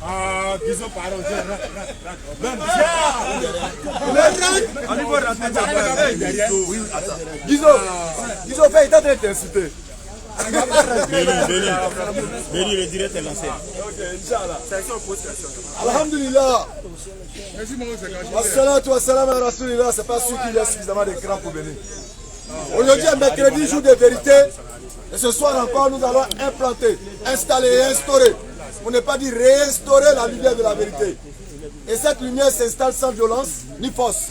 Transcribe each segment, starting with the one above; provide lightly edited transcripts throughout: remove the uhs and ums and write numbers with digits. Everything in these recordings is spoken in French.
Ah, Guizo, pardon. Guizo, fais, il est en train de t'insulter. Béni, le direct est lancé. Ok, Inch'Allah. Alhamdulillah. Merci, mon Assalatu wassalam ala rasulillah. C'est pas sûr qu'il y a suffisamment de crainte pour venir. Aujourd'hui est mercredi, jour de vérité. Et ce soir encore, nous allons implanter, installer et instaurer. On n'est pas dit réinstaurer la lumière de la vérité. Et cette lumière s'installe sans violence ni force.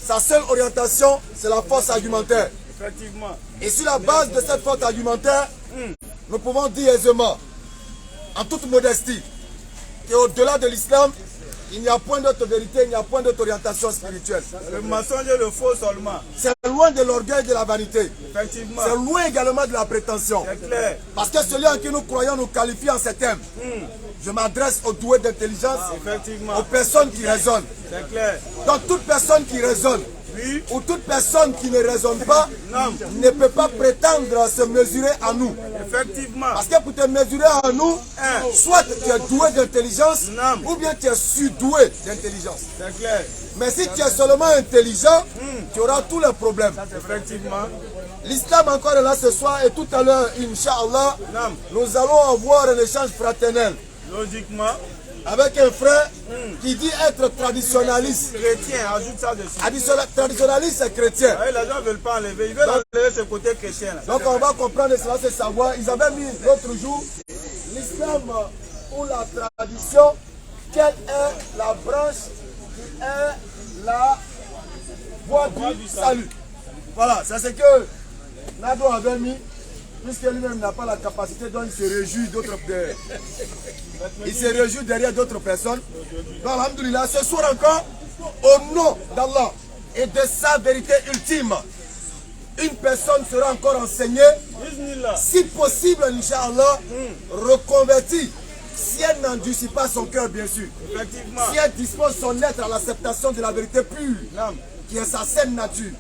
Sa seule orientation, c'est la force argumentaire. Effectivement. Et sur la base de cette force argumentaire, nous pouvons dire aisément, en toute modestie, qu'au-delà de l'islam, il n'y a point d'autre vérité, il n'y a point d'autre orientation spirituelle. Le mensonge et le faux seulement. C'est loin de l'orgueil et de la vanité. Effectivement. C'est loin également de la prétention. C'est clair. Parce que celui en qui nous croyons nous qualifie en ces termes. Je m'adresse aux doués d'intelligence, Effectivement. aux personnes qui raisonnent. C'est clair. Donc toute personne qui raisonne, Oui. ou toute personne qui ne raisonne pas, Non. ne peut pas prétendre à se mesurer à nous. Effectivement. Parce que pour te mesurer à nous, soit tu es doué d'intelligence, Non. ou bien tu es surdoué d'intelligence. C'est clair. Mais si tu es seulement intelligent, tu auras tous les problèmes. Effectivement. L'islam encore est là ce soir et tout à l'heure, Inch'Allah, Non. nous allons avoir un échange fraternel Logiquement. avec un frère qui dit être traditionnaliste. Chrétien, ajoute ça dessus. Traditionnaliste, c'est chrétien. Les gens ne veulent pas enlever. Ils veulent enlever ce côté chrétien. Là. Donc on va comprendre cela, c'est savoir. Ils avaient mis l'autre jour l'islam ou la tradition. Quelle est la branche qui est la voie du salut? Voilà, c'est ce que Nado avait mis, puisque lui-même n'a pas la capacité, donc il se réjouit d'autres. Il se réjouit derrière d'autres personnes. Donc, alhamdoulilah, ce soir encore, au nom d'Allah et de sa vérité ultime, une personne sera encore enseignée, si possible, Inch'Allah, reconvertie, si elle n'endurcit pas son cœur, bien sûr. Effectivement. Si elle dispose son être à l'acceptation de la vérité pure, qui est sa saine nature.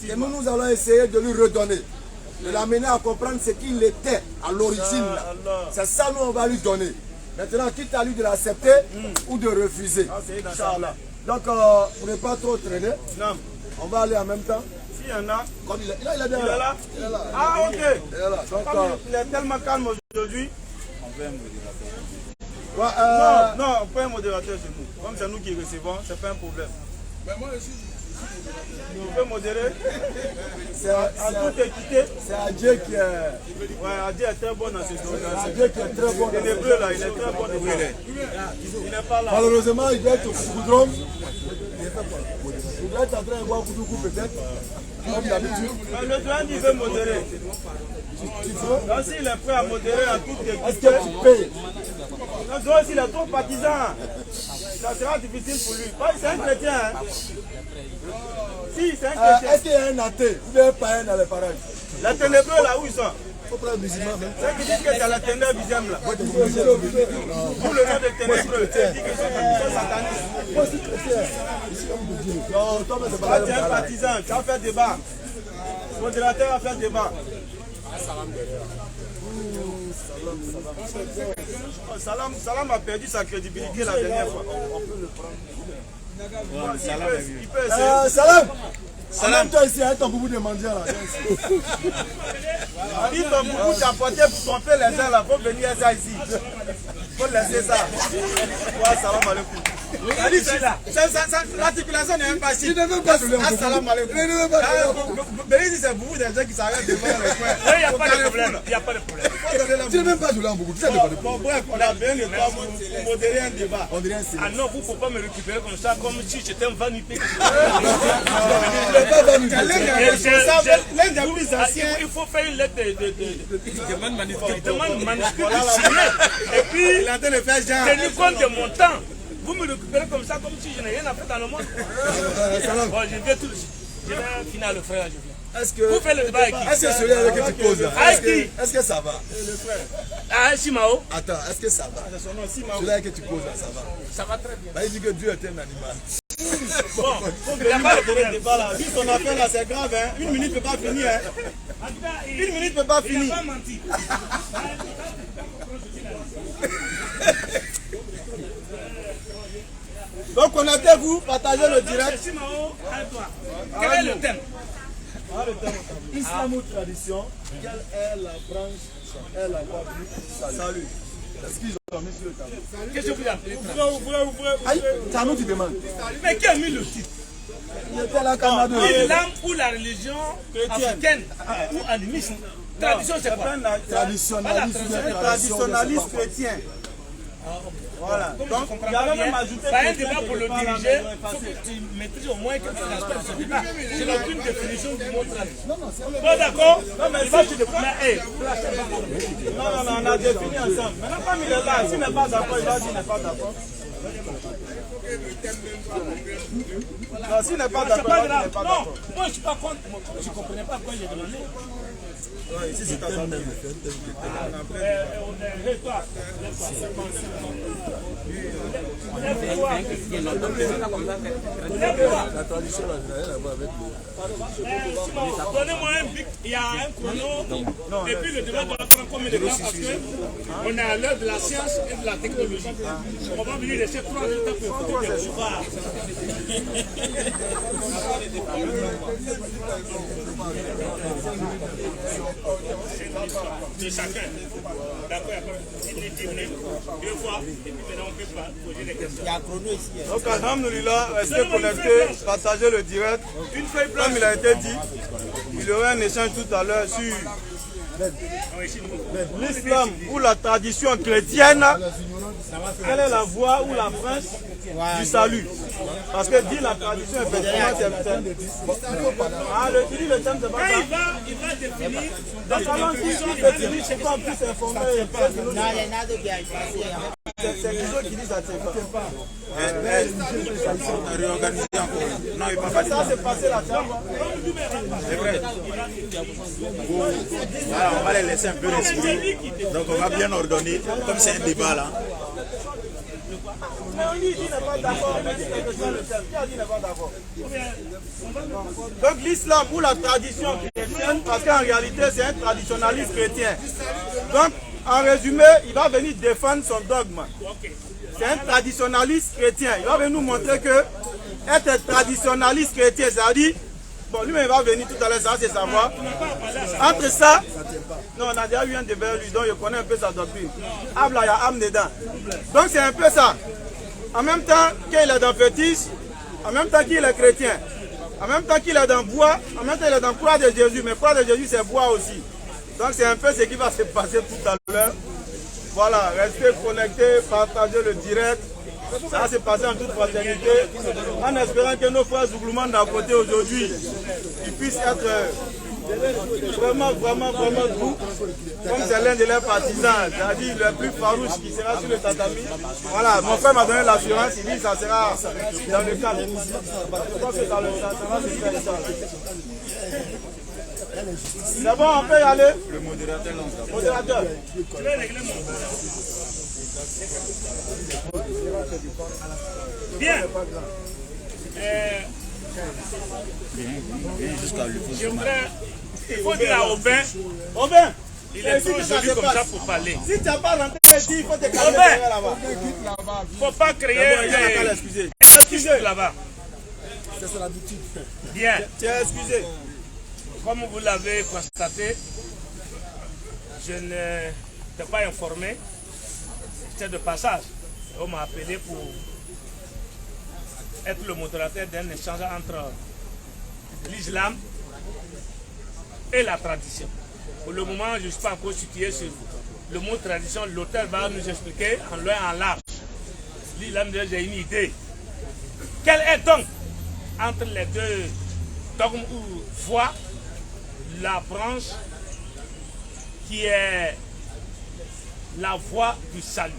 Et nous allons essayer de lui redonner, de l'amener à comprendre ce qu'il était à l'origine. C'est ça nous on va lui donner. Maintenant, quitte à lui de l'accepter ou de refuser. Inch'Allah. Donc, pour ne pas trop traîner, on va aller en même temps. S'il y en a, Comme il est là. il est là. Ah, ok. Il est là. Donc, Comme il est tellement calme aujourd'hui. Non, on peut un modérateur chez nous. Comme c'est nous qui recevons, c'est pas un problème. Mais moi aussi, on peut modérer. En toute équité. c'est Adjé qui est. Ouais, Adjé est très bon dans ces choses. Adjé qui est très bon. Il est bleu là, il est très bon. Il n'est pas là. Malheureusement, il doit être au Koudron. Il doit être en train de boire Koudoukou peut-être. Comme d'habitude. Mais le doyen il veut modérer. Donc s'il est prêt à modérer en toute équité. Est-ce que tu payes? Donc s'il est trop partisan, ça sera difficile pour lui. C'est un chrétien. Hein? Si, c'est un chrétien. Est-ce qu'il y a un athée ou bien un païen dans les parages? La ténébreux là où ils sont. Il faut prendre un musulman même. Ceux qui disent que c'est la ténèbre deuxième là. Pour le nom de ténébreux, ils disent que c'est satanistes. Moi aussi chrétien. Non, toi, c'est Toi, pas tu es un partisan, tu vas faire débat. Le modérateur va faire débat. Salam a perdu sa crédibilité la dernière fois. On peut le prendre. Il peut essayer. Salam. Salam, toi ici, avec ton boubou de mendiant là. Dis ton boubou t'a porté pour tromper les gens là. Faut venir ça ici. Faut laisser ça. Ouais, salam alaikum. L'articulation n'est même pas ici. Tu ne veux pas se lever. Salam alaikum. Béni, c'est beaucoup de gens qui s'arrêtent devant le coin. Il n'y a pas de problème. Il n'y a pas de problème. Tu ne veux même pas jouer en boubou. Bon, bref, on a bien le temps pour modérer un débat. On dirait un Ah non, vous ne pouvez pas me récupérer comme ça, comme si j'étais un vanité. L'un des plus anciens. Il faut faire une lettre de demande manuscrite signée. Et puis, Il est en train de faire genre. tenir compte de mon temps. Vous me récupérez comme ça, comme si je n'ai rien à faire dans le monde. Bon, je viens tout de suite. Je viens finir le frère, je viens. Est-ce que. Vous faites le débat avec qui? Est-ce que celui avec qui tu causes là? Avec qui? Est-ce que ça va? Ah, Simao? Attends, est-ce que ça va? Celui avec qui tu causes là, ça va? Ça va très bien. Bah, il dit que Dieu est un animal. Bon, il n'y a pas de problème. Si ton affaire là, c'est grave, hein. Une minute ne peut pas finir. Hein. Une minute ne peut pas Il n'a finir. pas menti. Donc connectez-vous, partagez le direct. Simao, à toi. Quel est le thème? Islam ou tradition, quelle est la branche, est la voie du salut? Excusez-moi, monsieur le tableau. Qu'est-ce que vous appelez? Aïe, c'est à nous qui demande. Mais qui a mis le titre? Il était là, Canada. L'islam ou la religion africaine ou animiste? Tradition, c'est quoi? Traditionnaliste chrétien. Voilà. Donc, il y avait même ajouté. Pas un débat pour le diriger, il faut que tu maîtrises au moins quelques aspects de ce débat. C'est aucune définition du mot tradition. Bon, d'accord? Non, mais si tu débat. Non, on a défini ensemble. Maintenant, comme il est là, s'il n'est pas d'accord, il va dire qu'il n'est pas d'accord. Non, s'il n'est pas d'accord, il n'est pas d'accord. Non, moi je ne suis pas contre. Je ne comprenais pas pourquoi j'ai demandé. Ici, c'est ta famille. Donnez-moi un bic, il y a un chrono. Et puis le débat doit prendre combien de temps parce qu'on est à l'heure de la science et de la technologie. On va venir laisser 3 minutes pour écouter des pouvoirs. De chacun. D'accord, il est 10 minutes, 2 fois, et puis maintenant on peut poser des questions. Il y a un chrono ici. Donc, alhamdoulilah, restez connectés, partagez le direct. Comme il a été dit, il y aura un échange tout à l'heure sur l'islam ou la tradition chrétienne. Quelle est la voie ou la branche du salut? Parce que dit la tradition, effectivement, c'est le thème, c'est pas ça. Il va définir. Donc, allons-y, c'est pas plus informé. C'est les autres qui disent ça, c'est pas. Réorganiser encore. Non, il va pas. Ça, c'est passé la chambre. C'est vrai. Voilà, on va les laisser un peu respirer. Donc on va bien ordonner, comme c'est un débat là. Mais on dit qu'il n'est pas d'accord. Qui a dit qu'il n'est pas d'accord? Donc l'islam ou la tradition chrétienne, parce qu'en réalité c'est un traditionnaliste chrétien. Donc en résumé, il va venir défendre son dogme. C'est un traditionnaliste chrétien. Il va venir nous montrer que être traditionnaliste chrétien, ça dit, bon lui-même va venir tout à l'heure, ça c'est savoir. Entre ça, non, on a déjà eu un débat lui, donc je connais un peu sa doctrine. Abla, il y a âme dedans. Donc c'est un peu ça. En même temps qu'il est dans fétiche, en même temps qu'il est chrétien, en même temps qu'il est dans bois, en même temps qu'il est dans croix de Jésus, mais croix de Jésus c'est bois aussi. Donc c'est un peu ce qui va se passer tout à l'heure. Voilà, restez connectés, partagez le direct. Ça va se passer en toute fraternité, en espérant que nos frères Zouglouman d'à côté aujourd'hui, ils puissent être vraiment doux, comme c'est l'un de leurs partisans, c'est-à-dire le plus farouche qui sera sur le tatami. Voilà, mon frère m'a donné l'assurance, il dit que ça sera dans le cadre. Je pense que ça va se faire ça. C'est bon, on peut y aller? Le modérateur lance. Modérateur. Je vais régler mon bien. Je voudrais. Il faut dire à Aubin. Aubin, Il est trop joli comme ça pour parler. si tu n'as pas rentré ici, il faut te calmer Aubin. là-bas. Il ne faut pas créer Excusez. des là-bas. C'est l'habitude. Bien. Tu es excusé. Comme vous l'avez constaté, je n'étais pas informé. J'étais de passage. On m'a appelé pour être le modérateur d'un échange entre l'islam et la tradition. Pour le moment, je ne suis pas encore situé sur le mot tradition. L'auteur va nous expliquer en loin et en large. L'islam, j'ai une idée. Quelle est donc, entre les deux dogmes ou voies, la branche qui est la voie du salut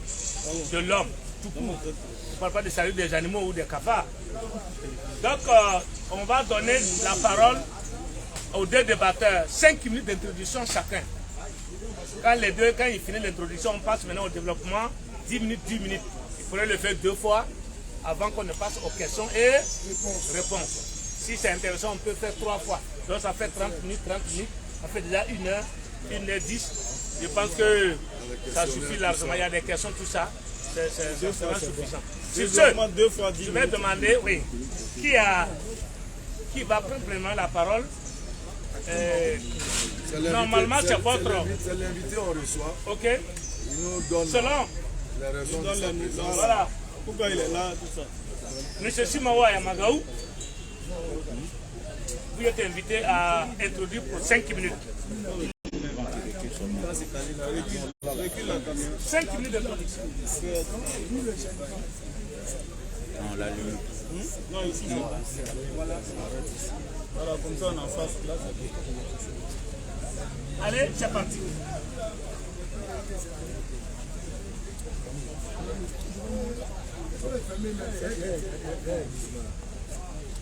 de l'homme, tout court. On ne parle pas du salut des animaux ou des cafards. Donc, on va donner la parole aux deux débatteurs. 5 minutes d'introduction chacun. Quand ils finissent l'introduction, on passe maintenant au développement. 10 minutes, 10 minutes. Il faudrait le faire 2 fois. avant qu'on ne passe aux questions et réponses. Si c'est intéressant, on peut faire 3 fois. Donc ça fait 30 minutes, ça fait déjà 1h10. Je pense que ça suffit largement. Il y a des questions, tout ça. C'est sera suffisant. Sur ce, je vais demander, oui, qui va prendre premièrement la parole. Normalement, c'est votre... C'est l'invité, on reçoit. Ok. Il nous donne Selon les raisons de sa présence. Voilà. Pourquoi il est là, tout ça? Monsieur Simawa Yamagaou, vous êtes invité à introduire pour 5 minutes. 5 minutes d'introduction. Non, la lune. Non, ici. Voilà, comme ça on en face. Là, allez, c'est parti.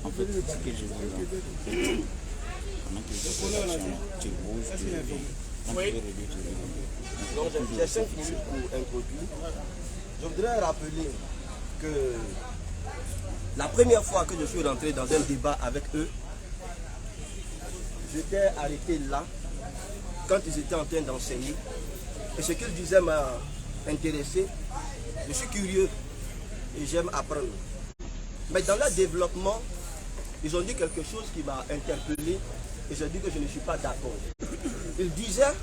En fait, ce que je veux pendant que tu bouges, Oui. Donc j'ai 5 minutes pour introduire. Je voudrais rappeler que la première fois que je suis rentré dans un débat avec eux, j'étais arrêté là quand ils étaient en train d'enseigner. Et ce qu'ils disaient m'a intéressé. Je suis curieux et j'aime apprendre. Mais dans leur développement, ils ont dit quelque chose qui m'a interpellé et j'ai dit que je ne suis pas d'accord. Ils disaient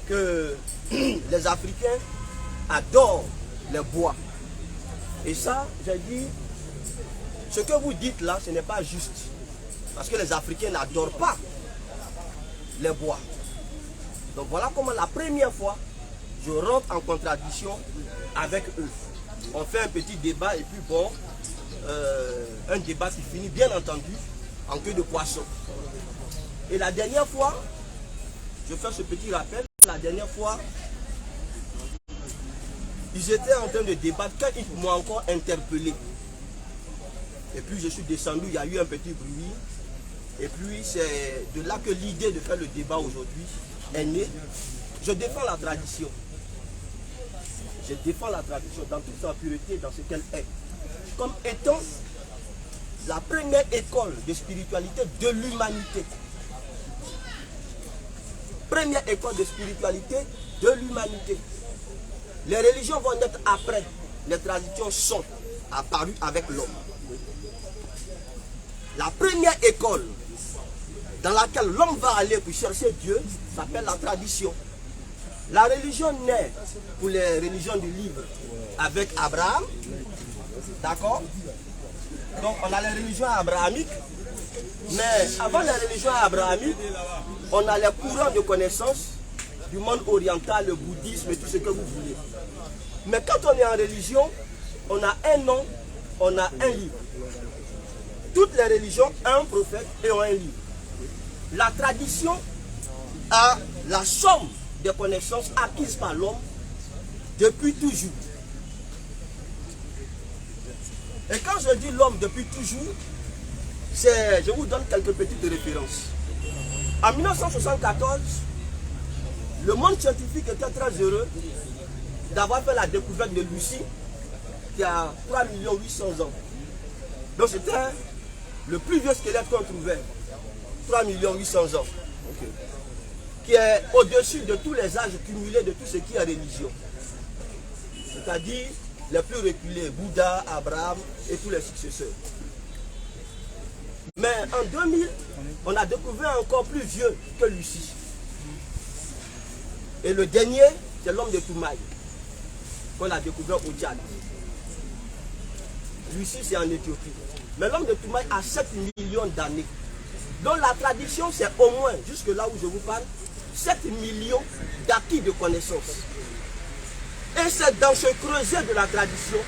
que les Africains adorent les bois. Et ça, j'ai dit, ce que vous dites là, ce n'est pas juste. Parce que les Africains n'adorent pas les bois. Donc voilà comment la première fois, je rentre en contradiction avec eux. On fait un petit débat et puis bon, un débat qui finit bien entendu en queue de poisson. Et la dernière fois, je fais ce petit rappel, la dernière fois, ils étaient en train de débattre quand ils m'ont encore interpellé. Et puis je suis descendu, il y a eu un petit bruit. Et puis c'est de là que l'idée de faire le débat aujourd'hui est née. Je défends la tradition. Je défends la tradition dans toute sa pureté, dans ce qu'elle est. Comme étant la première école de spiritualité de l'humanité. Première école de spiritualité de l'humanité. Les religions vont naître après. Les traditions sont apparues avec l'homme. La première école dans laquelle l'homme va aller pour chercher Dieu s'appelle la tradition. La religion naît pour les religions du livre avec Abraham. D'accord? Donc on a les religions abrahamiques. Mais avant les religions abrahamiques, on a les courants de connaissances du monde oriental, le bouddhisme et tout ce que vous voulez. Mais quand on est en religion, on a un nom, on a un livre. Toutes les religions ont un prophète et ont un livre. La tradition a la somme des connaissances acquises par l'homme depuis toujours. Et quand je dis l'homme depuis toujours, je vous donne quelques petites références. En 1974, le monde scientifique était très heureux d'avoir fait la découverte de Lucie qui a 3 800 000 ans. Donc c'était le plus vieux squelette qu'on trouvait, 3 800 000 ans, qui est au-dessus de tous les âges cumulés de tout ce qui est religion. C'est-à-dire les plus reculés, Bouddha, Abraham et tous les successeurs. Mais en 2000, on a découvert encore plus vieux que Lucie. Et le dernier, c'est l'homme de Toumaï, qu'on a découvert au Tchad. Lucie, c'est en Éthiopie. Mais l'homme de Toumaï a 7 millions d'années. Donc la tradition, c'est au moins, jusque là où je vous parle, 7 millions d'acquis de connaissances. Et c'est dans ce creuset de la tradition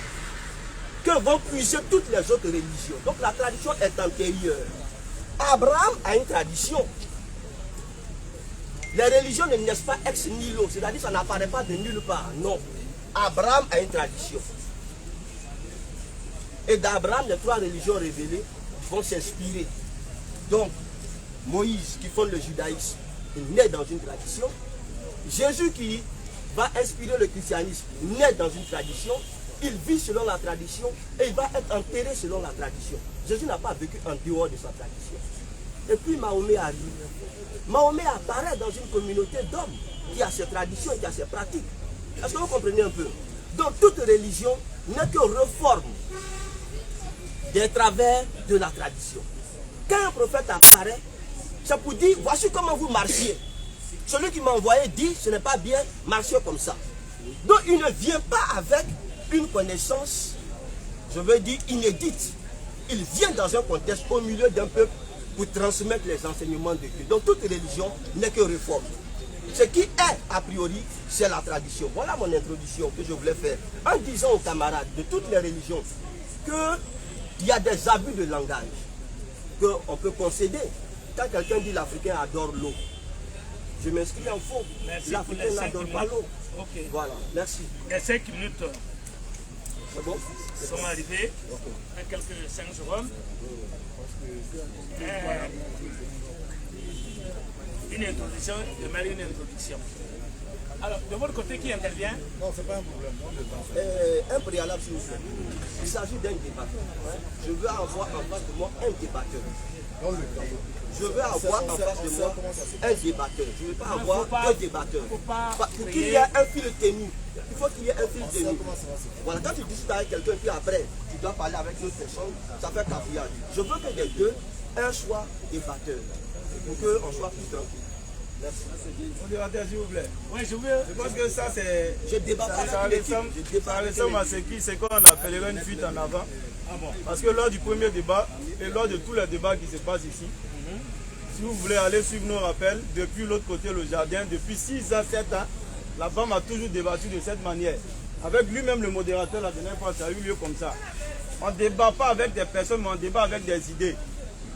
que vont puiser toutes les autres religions. Donc la tradition est antérieure. Abraham a une tradition. Les religions ne naissent pas ex nihilo, c'est-à-dire ça n'apparaît pas de nulle part. Non. Abraham a une tradition. Et d'Abraham, les 3 religions révélées vont s'inspirer. Donc, Moïse qui fonde le judaïsme, il naît dans une tradition. Jésus qui va inspirer le christianisme, naît dans une tradition. il vit selon la tradition et il va être enterré selon la tradition. Jésus n'a pas vécu en dehors de sa tradition. Et puis Mahomet arrive. Mahomet apparaît dans une communauté d'hommes qui a ses traditions et qui a ses pratiques. Est-ce que vous comprenez un peu? Donc toute religion n'est que reforme des travers de la tradition. Quand un prophète apparaît, c'est pour dire, voici comment vous marchiez. Celui qui m'a envoyé dit, ce n'est pas bien, marcher comme ça. Donc il ne vient pas avec une connaissance, je veux dire, inédite. Il vient dans un contexte au milieu d'un peuple pour transmettre les enseignements de Dieu. Donc toute religion n'est que réforme. Ce qui est, a priori, c'est la tradition. Voilà mon introduction que je voulais faire. En disant aux camarades de toutes les religions qu'il y a des abus de langage, qu'on peut concéder. Quand quelqu'un dit l'Africain adore l'eau, je m'inscris en faux. L'Africain n'adore pas l'eau. Okay. Voilà, merci. Les 5 minutes C'est bon? sont arrivées. Okay. Quelques 5 secondes. Une introduction, je une introduction. Alors, de votre côté, qui intervient? Non, c'est pas un problème. Un préalable, s'il vous plaît. Il s'agit d'un débat. Je veux avoir en face de moi un débatteur. Je veux avoir en face de moi un débatteur. Je ne veux pas avoir deux débatteurs. Pour qu'il y ait un fil tenu, il faut qu'il y ait un fil tenu. Voilà, quand tu discutes avec quelqu'un, puis après, tu dois parler avec une autre personne, ça fait cafouillage. Je veux que les deux, un soit débatteur. Pour qu'on soit plus tranquille. Merci. Modérateur, s'il vous plaît. Oui, je veux. Je pense que ça, c'est. Je débat pas ça ressemble à ce qu'on appellerait une fuite en avant. Ah bon. Parce que lors du premier débat et lors de tous les débats qui se passent ici, si vous voulez aller suivre nos rappels, depuis l'autre côté, le jardin, depuis 6 à 7 ans, la BAM a toujours débattu de cette manière. Avec lui-même le modérateur, la dernière fois, ça a eu lieu comme ça. On ne débat pas avec des personnes, mais on débat avec des idées.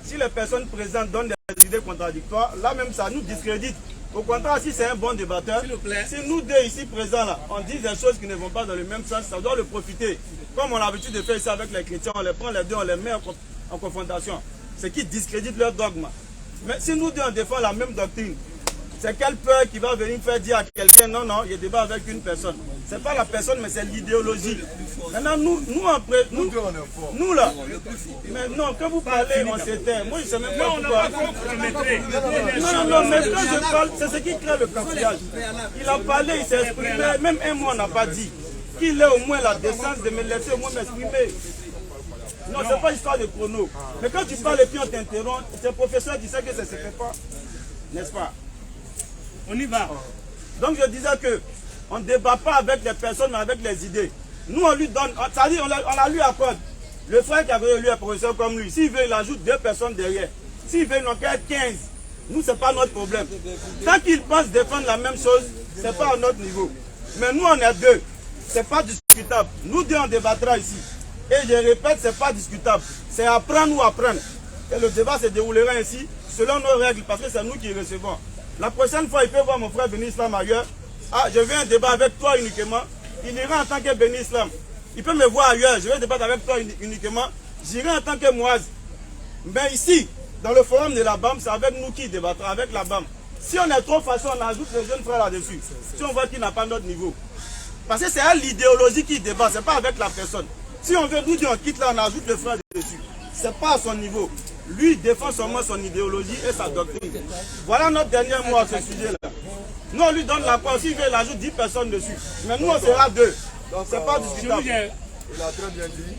Si les personnes présentes donnent des idées contradictoires, là même ça nous discrédite. Au contraire, si c'est un bon débatteur, si nous deux ici présents, là, on dit des choses qui ne vont pas dans le même sens, ça doit le profiter. Comme on a l'habitude de faire ça avec les chrétiens, on les prend les deux, on les met en confrontation. Ce qui discrédite leur dogme. Mais si nous deux on défend la même doctrine, c'est quelle peur qui va venir faire dire à quelqu'un non, non, il débat avec une personne. Ce n'est pas la personne, mais c'est l'idéologie. Maintenant, nous là, mais non, quand vous parlez, on s'éteint. Moi, je ne sais même pas pourquoi. Non, mais quand je parle, c'est ce qui crée le cafouillage. Il a parlé, il s'est exprimé, même un mot on n'a pas dit. Qu'il ait au moins la décence de me laisser au moins m'exprimer. Non, ce n'est pas histoire de chrono. Mais quand tu parles et puis on t'interrompt, c'est le professeur qui sait que ça ne se fait pas. N'est-ce pas? On y va. Donc je disais que on ne débat pas avec les personnes, mais avec les idées. Nous, on lui donne, c'est-à-dire on la lui accorde. Le frère qui avait lui un professeur comme lui, s'il veut, il ajoute 2 personnes derrière. S'il veut, il en crée 15. Nous, ce n'est pas notre problème. Tant qu'il pense défendre la même chose, ce n'est pas à notre niveau. Mais nous, on est deux. Ce n'est pas discutable. Nous deux, on débattra ici. Et je répète, ce n'est pas discutable. C'est apprendre ou apprendre. Et le débat se déroulera ainsi, selon nos règles, parce que c'est nous qui recevons. La prochaine fois, il peut voir mon frère Béni Islam ailleurs. Ah, je veux un débat avec toi uniquement. Il ira en tant que Béni Islam. Il peut me voir ailleurs. Je vais débattre avec toi uniquement. J'irai en tant que Moaz. Mais ici, dans le forum de la BAM, c'est avec nous qui débattra, avec la BAM. Si on est trop facile, on ajoute les jeunes frères là-dessus. Si on voit qu'il n'a pas notre niveau. Parce que c'est à l'idéologie qui débat, ce n'est pas avec la personne. Si on veut nous dire on quitte là, on ajoute le frère dessus. Ce n'est pas à son niveau. Lui défend seulement son idéologie et sa doctrine. Voilà notre dernier mot à ce sujet-là. Nous, on lui donne la parole. S'il veut, il ajoute 10 personnes dessus. Mais nous, on sera 2. Ce n'est pas discutable. Il a très bien dit,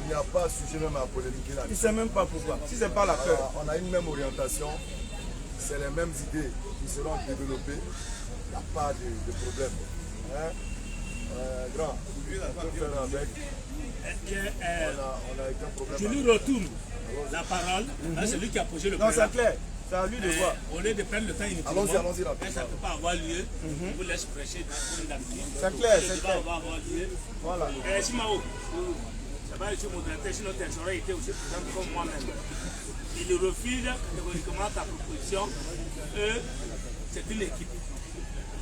il n'y a pas sujet même à polémiquer là. Il ne sait même pas pourquoi. Si ce n'est pas la peur. On a une même orientation. C'est les mêmes idées qui seront développées. Il n'y a pas de problème. Hein? Grand, on peut faire avec. On a aucun problème. Je lui retourne la parole. C'est lui qui a posé le Non, problème. c'est clair. C'est à lui de voir. Au lieu de perdre le temps inutilement, allons-y ça ne peut pas avoir lieu. On vous laisse prêcher dans une d'habitude. C'est clair, c'est Ça clair. va avoir lieu. Voilà. Simao, ça va être modérateur, sinon tu aurais été aussi présent comme moi-même. Il refuse catégoriquement ta proposition. C'est une équipe.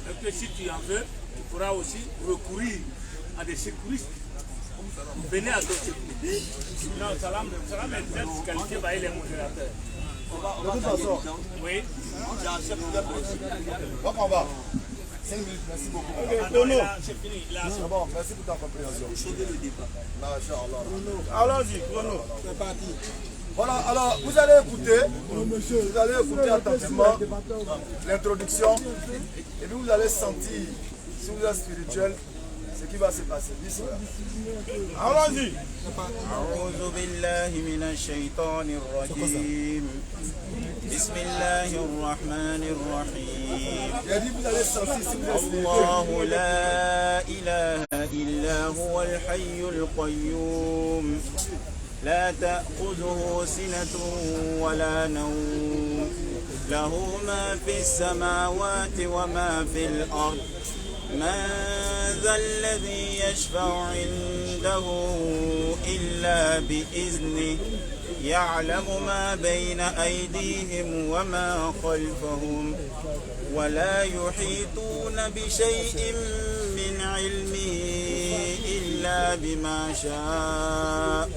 Donc si tu en veux, tu pourras aussi recourir à des secouristes. Venez à d'autres secouristes. Non, ça va me disqualifier par les modérateurs. De toute façon, oui. donc on va. 5 minutes, merci beaucoup. Ok, chrono. C'est fini. Là, C'est bon, merci pour ta compréhension. Masha'Allah. Allons-y, chrono. C'est parti. Voilà, alors vous allez écouter attentivement l'introduction et puis vous allez sentir, si vous êtes spirituel, ce qui va se passer. Allons-y. أعوذ بالله من الشيطان الرجيم بسم الله الرحمن الرحيم Il a dit vous allez sentir si vous êtes spirituel. الله لا إله إلا هو الحي القيوم لا تأخذه سنة ولا نوم له ما في السماوات وما في الأرض من ذا الذي يشفع عنده إلا بإذنه يعلم ما بين أيديهم وما خلفهم ولا يحيطون بشيء من علمه إلا بما شاء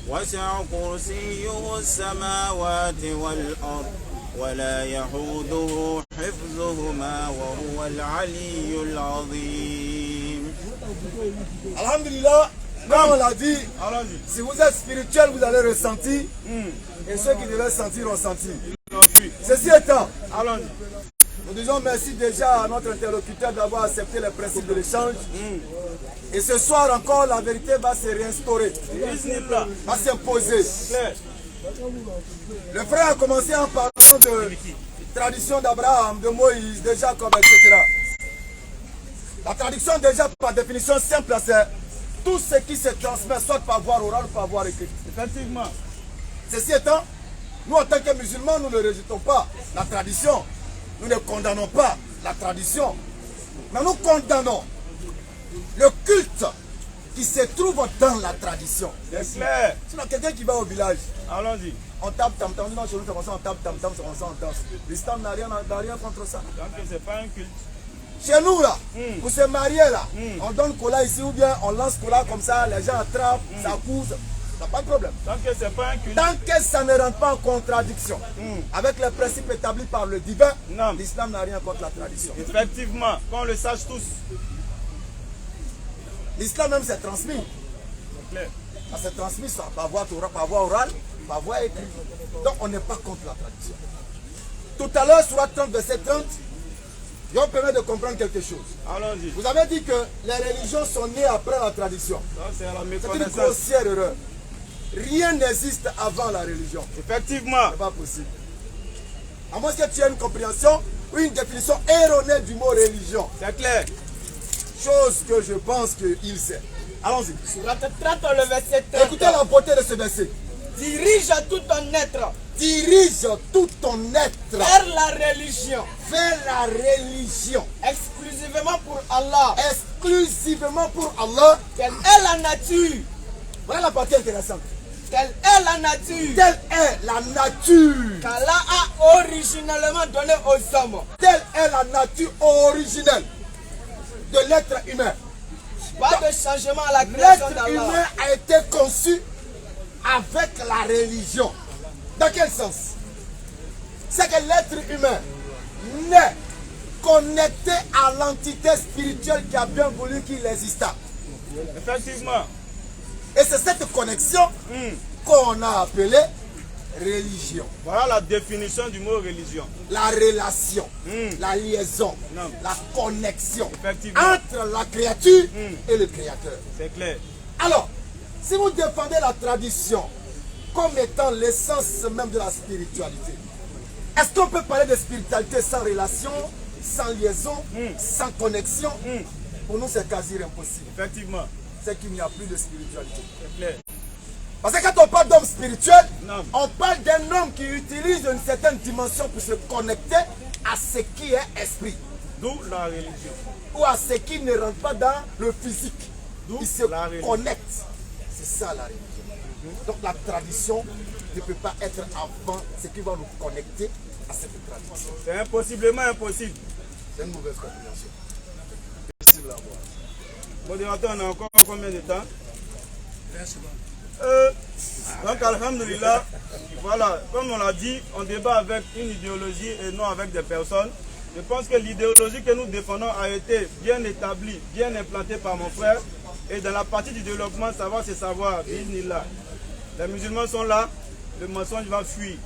وسع كرسيه السماوات والأرض ولا يحوده حفظهما وهو العلي العظيم. Alhamdulillah, comme on l'a dit, Allons-y. si vous êtes spirituel, vous allez ressentir. Et ceux qui devaient sentir ont senti. Ceci étant, Allons-y. nous disons merci déjà à notre interlocuteur d'avoir accepté les principes de l'échange. Et ce soir encore, la vérité va se réinstaurer, Bismillah. va s'imposer. Claire. Le frère a commencé en parlant de tradition d'Abraham, de Moïse, de Jacob, etc. La tradition déjà par définition simple, c'est tout ce qui se transmet soit par voie orale ou par voie écrite. Effectivement. Ceci étant, nous en tant que musulmans, nous ne rejetons pas la tradition. Nous ne condamnons pas la tradition. Mais nous condamnons le culte qui se trouve dans la tradition. C'est clair. Sinon, quelqu'un qui va au village, Allons-y. on tape tam-tam, non, chez nous, c'est comme ça, on tape tam-tam, c'est comme ça, on danse. L'islam n'a rien contre ça. Donc c'est pas un culte. Chez nous, là, pour se marier, là, on donne cola ici ou bien on lance cola comme ça, les gens attrapent, ça pousse, ça n'a pas de problème. Donc c'est pas un culte. Tant que ça ne rentre pas en contradiction avec les principes établis par le divin, Non. l'islam n'a rien contre la tradition. Effectivement, qu'on le sache tous. L'islam même s'est transmis. C'est clair. Ça s'est transmis soit par voie orale, par voie écrite. Donc on n'est pas contre la tradition. Tout à l'heure, sur la 30, verset 30, je vous permets de comprendre quelque chose. Allons-y. Vous avez dit que les religions sont nées après la tradition. Ça, c'est la C'est une méconnaissance. grossière erreur. Rien n'existe avant la religion. Effectivement. C'est pas possible. À moins que tu aies une compréhension ou une définition erronée du mot religion. C'est clair. Chose que je pense qu'il sait. Allons-y. Surat 30, le verset 30. Écoutez la beauté de ce verset. Dirige tout ton être Dirige tout ton être vers la religion, vers la religion. exclusivement pour Allah. Exclusivement pour Allah. Quelle est la nature? Voilà la partie intéressante. Quelle est la nature Telle est la nature. qu'Allah a originellement donnée aux hommes? Telle est la nature originelle de l'être humain. Pas de changement à la création L'être humain d'Allah. a été conçu avec la religion. Dans quel sens? C'est que l'être humain naît connecté à l'entité spirituelle qui a bien voulu qu'il exista. Effectivement. Et c'est cette connexion qu'on a appelée religion. Voilà la définition du mot religion. La relation, la liaison, Non. la connexion Effectivement. entre la créature et le créateur. C'est clair. Alors, si vous défendez la tradition comme étant l'essence même de la spiritualité, est-ce qu'on peut parler de spiritualité sans relation, sans liaison, sans connexion? Pour nous, c'est quasi impossible. Effectivement. C'est qu'il n'y a plus de spiritualité. C'est clair. Parce que quand on parle d'homme spirituel, Non. on parle d'un homme qui utilise une certaine dimension pour se connecter à ce qui est esprit. D'où la religion. Ou à ce qui ne rentre pas dans le physique. D'où Il se la religion. connecte. C'est ça la religion. Donc la tradition ne peut pas être avant ce qui va nous connecter à cette tradition. C'est impossiblement impossible. C'est une mauvaise compréhension. Modérateur, on a encore combien de temps? Donc, alhamdulillah, voilà, comme on l'a dit, on débat avec une idéologie et non avec des personnes. Je pense que l'idéologie que nous défendons a été bien établie, bien implantée par mon frère. Et dans la partie du développement, savoir c'est savoir. Bismillah. Les musulmans sont là, le mensonge va fuir.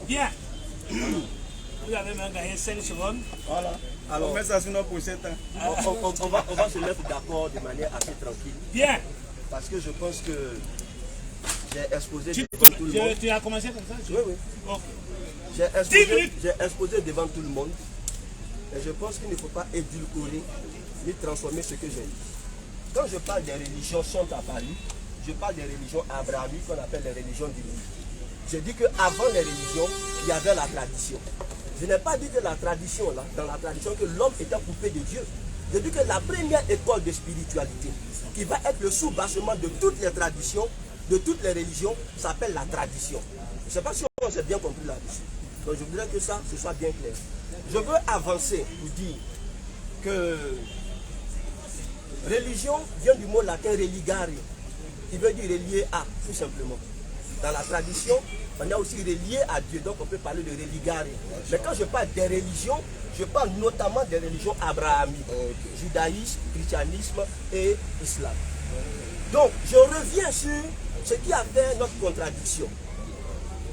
Bien. Vous avez même gagné 5 secondes. Voilà. Alors, on met ça sur nos pochettes. On va se mettre d'accord de manière assez tranquille. Bien. Parce que je pense que j'ai exposé devant tout le monde. Tu as commencé comme ça? Oui, oui. Ok. J'ai exposé devant tout le monde. Et je pense qu'il ne faut pas édulcorer ni transformer ce que j'ai dit. Quand je parle des religions sont apparues, je parle des religions abrahamiques qu'on appelle les religions divines. Je dis qu'avant les religions, il y avait la tradition. Je n'ai pas dit que la tradition, là, dans la tradition, que l'homme était coupé de Dieu. Je dis que la première école de spiritualité, qui va être le sous-bassement de toutes les traditions, de toutes les religions, s'appelle la tradition. Je ne sais pas si on s'est bien compris là-dessus. Donc je voudrais que ça, ce soit bien clair. Je veux avancer pour dire que religion vient du mot latin religare, qui veut dire relier à, tout simplement. Dans la tradition, on a aussi relié à Dieu, donc on peut parler de religare. Mais quand je parle des religions, je parle notamment des religions abrahamiques, judaïsme, christianisme et islam. Donc je reviens sur ce qui a fait notre contradiction.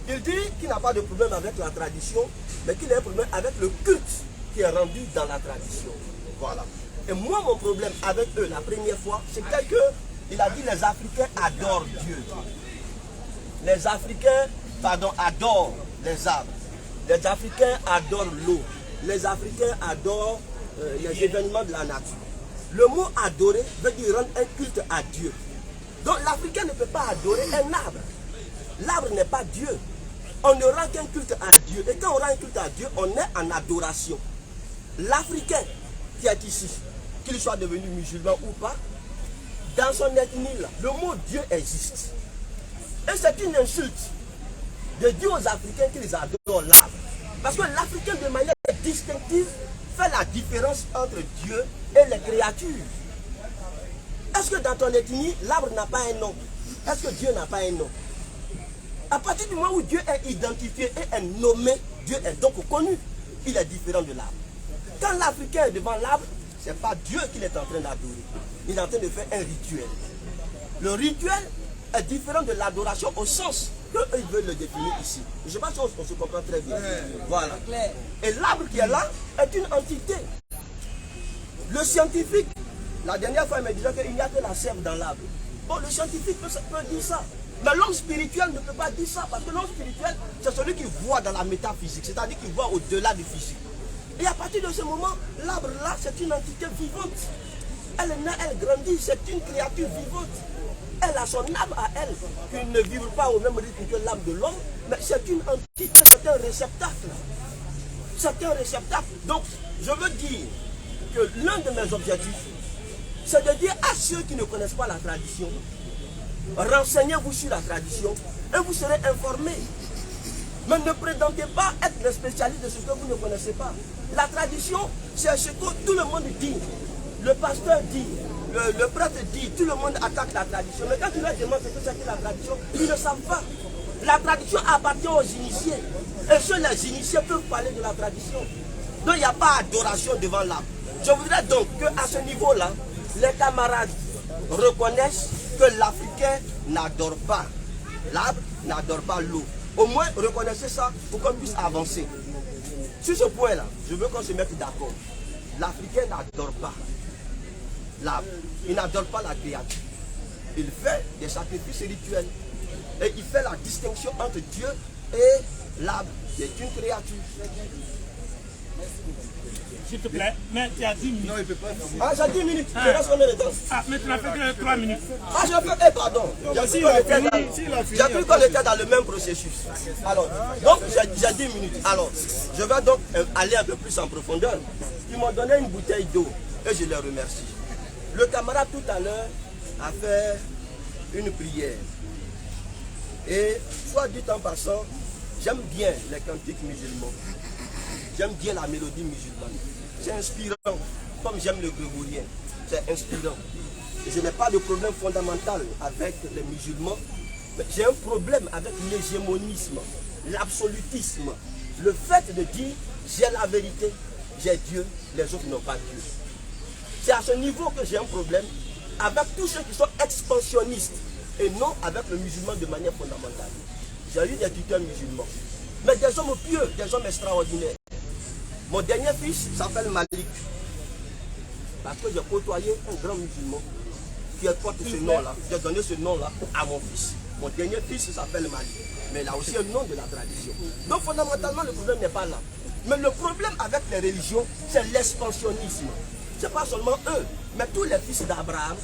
Il dit qu'il n'a pas de problème avec la tradition, mais qu'il a un problème avec le culte qui est rendu dans la tradition. Voilà. Et moi, mon problème avec eux, la première fois, c'est qu'il a dit les Africains adorent Dieu. Les Africains, adorent les arbres. Les Africains adorent l'eau. Les Africains adorent les événements de la nature. Le mot adorer veut dire rendre un culte à Dieu. Donc l'Africain ne peut pas adorer un arbre. L'arbre n'est pas Dieu. On ne rend qu'un culte à Dieu. Et quand on rend un culte à Dieu, on est en adoration. L'Africain qui est ici, qu'il soit devenu musulman ou pas, dans son ethnie, le mot Dieu existe. Et c'est une insulte de dire aux Africains qu'ils adorent l'arbre. Parce que l'Africain, de manière distinctive, fait la différence entre Dieu et les créatures. Est-ce que dans ton ethnie, l'arbre n'a pas un nom? Est-ce que Dieu n'a pas un nom? À partir du moment où Dieu est identifié et est nommé, Dieu est donc connu. Il est différent de l'arbre. Quand l'Africain est devant l'arbre, ce n'est pas Dieu qu'il est en train d'adorer. Il est en train de faire un rituel. Le rituel est différent de l'adoration au sens qu'ils veulent le définir ici. Je ne sais pas si on se comprend très bien. Voilà. Et l'arbre qui est là est une entité. Le scientifique, la dernière fois, il me disait qu'il n'y a que la sève dans l'arbre. Bon, le scientifique peut dire ça. Mais l'homme spirituel ne peut pas dire ça. Parce que l'homme spirituel, c'est celui qui voit dans la métaphysique. C'est-à-dire qui voit au-delà du physique. Et à partir de ce moment, l'arbre là, c'est une entité vivante. Elle est née, elle grandit, c'est une créature vivante. Elle a son âme à elle, qui ne vibre pas au même rythme que l'âme de l'homme, mais c'est une entité, c'est un réceptacle. C'est un réceptacle. Donc, je veux dire que l'un de mes objectifs, c'est de dire à ceux qui ne connaissent pas la tradition, renseignez-vous sur la tradition et vous serez informés. Mais ne prétendez pas être le spécialiste de ce que vous ne connaissez pas. La tradition, c'est ce que tout le monde dit. Le pasteur dit, le prêtre dit, tout le monde attaque la tradition. Mais quand tu leur demandes ce que c'est que la tradition, ils ne savent pas. La tradition appartient aux initiés. Et seuls les initiés peuvent parler de la tradition. Donc il n'y a pas adoration devant l'arbre. Je voudrais donc qu'à ce niveau-là, les camarades reconnaissent que l'Africain n'adore pas l'arbre, n'adore pas l'eau. Au moins, reconnaissez ça pour qu'on puisse avancer. Sur ce point-là, je veux qu'on se mette d'accord. L'Africain n'adore pas l'arbre. Il n'adore pas la créature. Il fait des sacrifices rituels. Et il fait la distinction entre Dieu et l'arbre, qui est une créature. S'il te plaît, mais tu as 10 minutes. Non, il ne peut pas. Ah, j'ai 10 minutes. Je reste combien de temps? Ah, mais tu n'as fait que 3 minutes. Ah, je fais. Pardon. J'ai cru qu'on était dans le même processus. Alors, donc, j'ai 10 minutes. Alors, je vais donc aller un peu plus en profondeur. Ils m'ont donné une bouteille d'eau et je les remercie. Le camarade tout à l'heure a fait une prière. Et, soit dit en passant, j'aime bien les cantiques musulmans. J'aime bien la mélodie musulmane. C'est inspirant, comme j'aime le grégorien. C'est inspirant. Et je n'ai pas de problème fondamental avec les musulmans Mais j'ai un problème avec l'hégémonisme, l'absolutisme. Le fait de dire j'ai la vérité, j'ai Dieu, les autres n'ont pas Dieu. C'est à ce niveau que j'ai un problème avec tous ceux qui sont expansionnistes et non avec le musulman de manière fondamentale. J'ai eu des tuteurs musulmans, mais des hommes pieux, des hommes extraordinaires. Mon dernier fils s'appelle Malik, parce que j'ai côtoyé un grand musulman qui porte ce nom-là. J'ai donné ce nom-là à mon fils. Mon dernier fils s'appelle Malik, mais il a aussi un nom de la tradition. Donc fondamentalement, le problème n'est pas là. Mais le problème avec les religions, c'est l'expansionnisme. Ce n'est pas seulement eux, mais tous les fils d'Abraham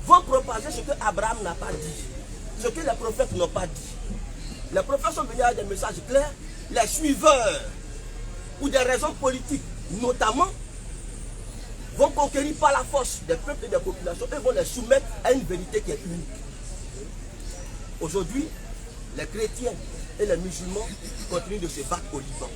vont propager ce que Abraham n'a pas dit, ce que les prophètes n'ont pas dit. Les prophètes sont venus avec des messages clairs. Les suiveurs, pour des raisons politiques notamment, vont conquérir par la force des peuples et des populations et vont les soumettre à une vérité qui est unique. Aujourd'hui, les chrétiens et les musulmans continuent de se battre au Liban.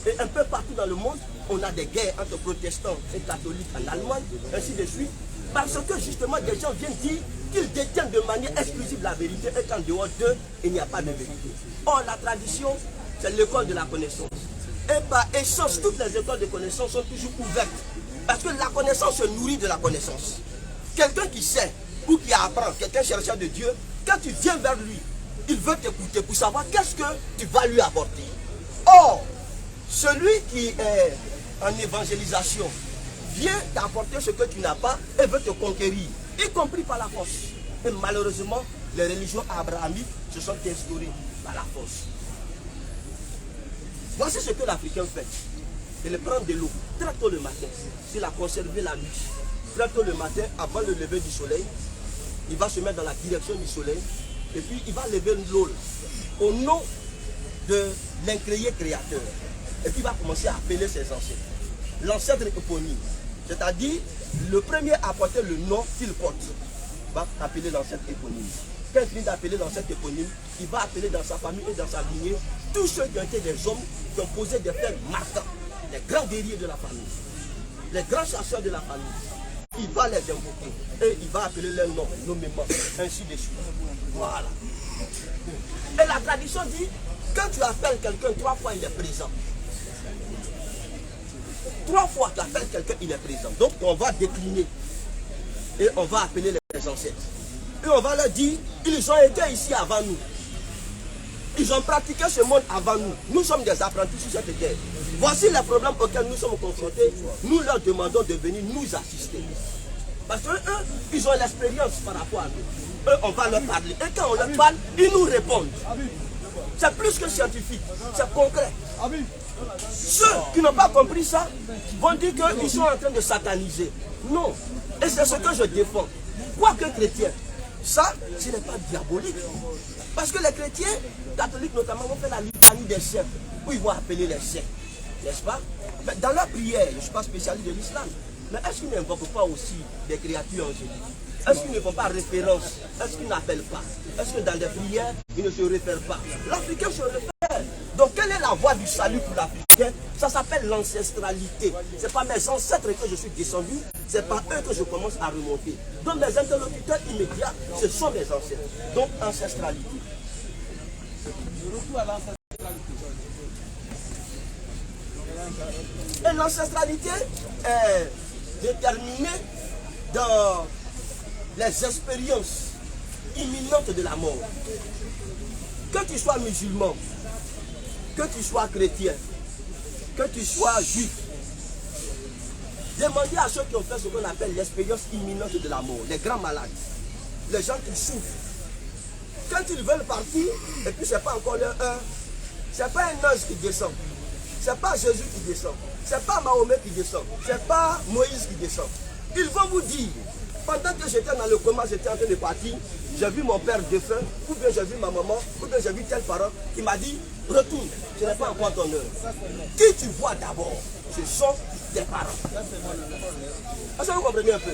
Et un peu partout dans le monde, on a des guerres entre protestants et catholiques en Allemagne, ainsi de suite, parce que justement des gens viennent dire qu'ils détiennent de manière exclusive la vérité et qu'en dehors d'eux, il n'y a pas de vérité. Or, la tradition, c'est l'école de la connaissance. Et par essence, toutes les écoles de connaissance sont toujours ouvertes. Parce que la connaissance se nourrit de la connaissance. Quelqu'un qui sait ou qui apprend, quelqu'un chercheur de Dieu, quand tu viens vers lui, il veut t'écouter pour savoir qu'est-ce que tu vas lui apporter. Or, celui qui est en évangélisation vient t'apporter ce que tu n'as pas et veut te conquérir, y compris par la force. Et malheureusement, les religions abrahamiques se sont instaurées par la force. Voici ce que l'Africain fait. Il prend de l'eau très tôt le matin. S'il a conservé la nuit, très tôt le matin, avant le lever du soleil, il va se mettre dans la direction du soleil et puis il va lever l'eau au nom de l'incréé créateur. Et puis il va commencer à appeler ses ancêtres. L'ancêtre éponyme, c'est-à-dire le premier à porter le nom qu'il porte, va appeler l'ancêtre éponyme. Quand il finit d'appeler l'ancêtre éponyme, il va appeler dans sa famille et dans sa lignée tous ceux qui ont été des hommes qui ont posé des faits marquants, les grands guerriers de la famille, les grands chasseurs de la famille. Il va les invoquer et il va appeler leur nom nommément, ainsi de suite. Voilà. Et la tradition dit, quand tu appelles quelqu'un 3 fois, il est présent. 3 fois tu appelles quelqu'un, il est présent. Donc on va décliner et on va appeler les ancêtres. Et on va leur dire, ils ont été ici avant nous. Ils ont pratiqué ce monde avant nous. Nous sommes des apprentis sur cette terre. Voici les problèmes auxquels nous sommes confrontés. Nous leur demandons de venir nous assister. Parce qu'eux, ils ont l'expérience par rapport à nous. Eux, on va leur parler. Et quand on leur parle, ils nous répondent. C'est plus que scientifique, c'est concret. Ceux qui n'ont pas compris ça vont dire qu'ils sont en train de sataniser. Non. Et c'est ce que je défends. Quoique chrétien, ça, ce n'est pas diabolique. Parce que les chrétiens, catholiques notamment, vont faire la litanie des saints, où ils vont appeler les saints. N'est-ce pas? Mais dans la prière, je ne suis pas spécialiste de l'islam, mais est-ce qu'ils n'invoquent pas aussi des créatures angéliques? Est-ce qu'ils ne font pas référence? Est-ce qu'ils n'appellent pas? Est-ce que dans les prières, ils ne se réfèrent pas? L'Africain se réfère. Donc quelle est la voie du salut pour l'Africain? Ça s'appelle l'ancestralité. Ce n'est pas mes ancêtres que je suis descendu, c'est pas eux que je commence à remonter. Donc mes interlocuteurs immédiats, ce sont mes ancêtres. Donc ancestralité. Retour à l'ancestralité. Et l'ancestralité est déterminée dans les expériences imminentes de la mort. Que tu sois musulman, que tu sois chrétien, que tu sois juif, demandez à ceux qui ont fait ce qu'on appelle l'expérience imminente de la mort, les grands malades, les gens qui souffrent. Quand ils veulent partir, et puis ce n'est pas encore leur heure, ce n'est pas un ange qui descend, ce n'est pas Jésus qui descend, ce n'est pas Mahomet qui descend, ce n'est pas Moïse qui descend. Ils vont vous dire, pendant que j'étais dans le coma, j'étais en train de partir, j'ai vu mon père défunt, ou bien j'ai vu ma maman, ou bien j'ai vu tel parent qui m'a dit, retourne, ce n'est pas encore ton heure. Qui tu vois d'abord, ce sont tes parents. Est-ce que vous comprenez un peu?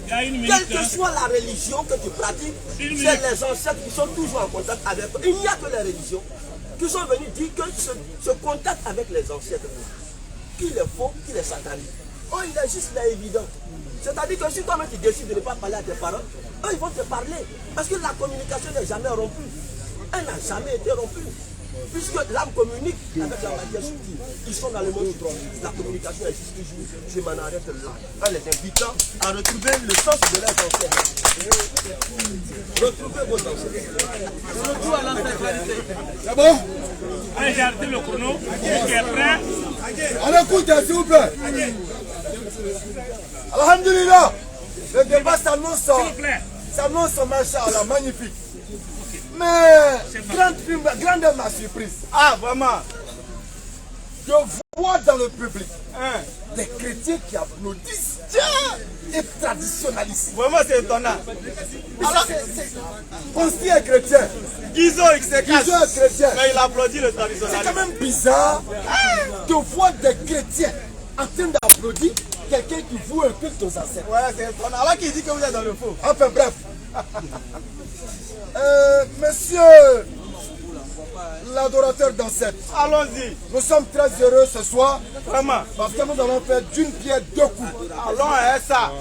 Quelle que soit la religion que tu pratiques, c'est les ancêtres qui sont toujours en contact avec toi. Il n'y a que les religions qui sont venues dire que ce contact avec les ancêtres, qu'il est faux, qu'il est satanique. Oh, il est juste là évident. C'est-à-dire que si toi-même tu décides de ne pas parler à tes parents, eux ils vont te parler. Parce que la communication n'est jamais rompue. Elle n'a jamais été rompue. Puisque l'âme communique avec la matière subtile. Ils sont dans le monde subtil. La communication existe toujours. Je m'en arrête là. En les invitant à retrouver le sens de leurs enseignements. Retrouvez vos enseignements. Retour à l'ancestralité. C'est bon? Allez, j'ai arrêté le chrono. Qui est prêt? On écoute, s'il vous plaît. Alhamdulillah. Le débat s'annonce, machallah, magnifique. Mais, grande ma surprise. Ah, vraiment. Je vois dans le public des chrétiens qui applaudissent et traditionnalistes. Vraiment, c'est étonnant. Alors, Consti est chrétien. Guizot, il se cache. Guizot est chrétien. Mais il applaudit le C'est traditionnalisme. quand même bizarre de voir des chrétiens en train d'applaudir quelqu'un qui voue un culte aux ancêtres. Ouais, c'est étonnant. Alors qu'il dit que vous êtes dans le faux. Enfin bref. Monsieur l'adorateur d'ancêtres, Allons-y. nous sommes très heureux ce soir Vraiment. parce que nous allons faire d'une pierre deux coups. Allons à ça.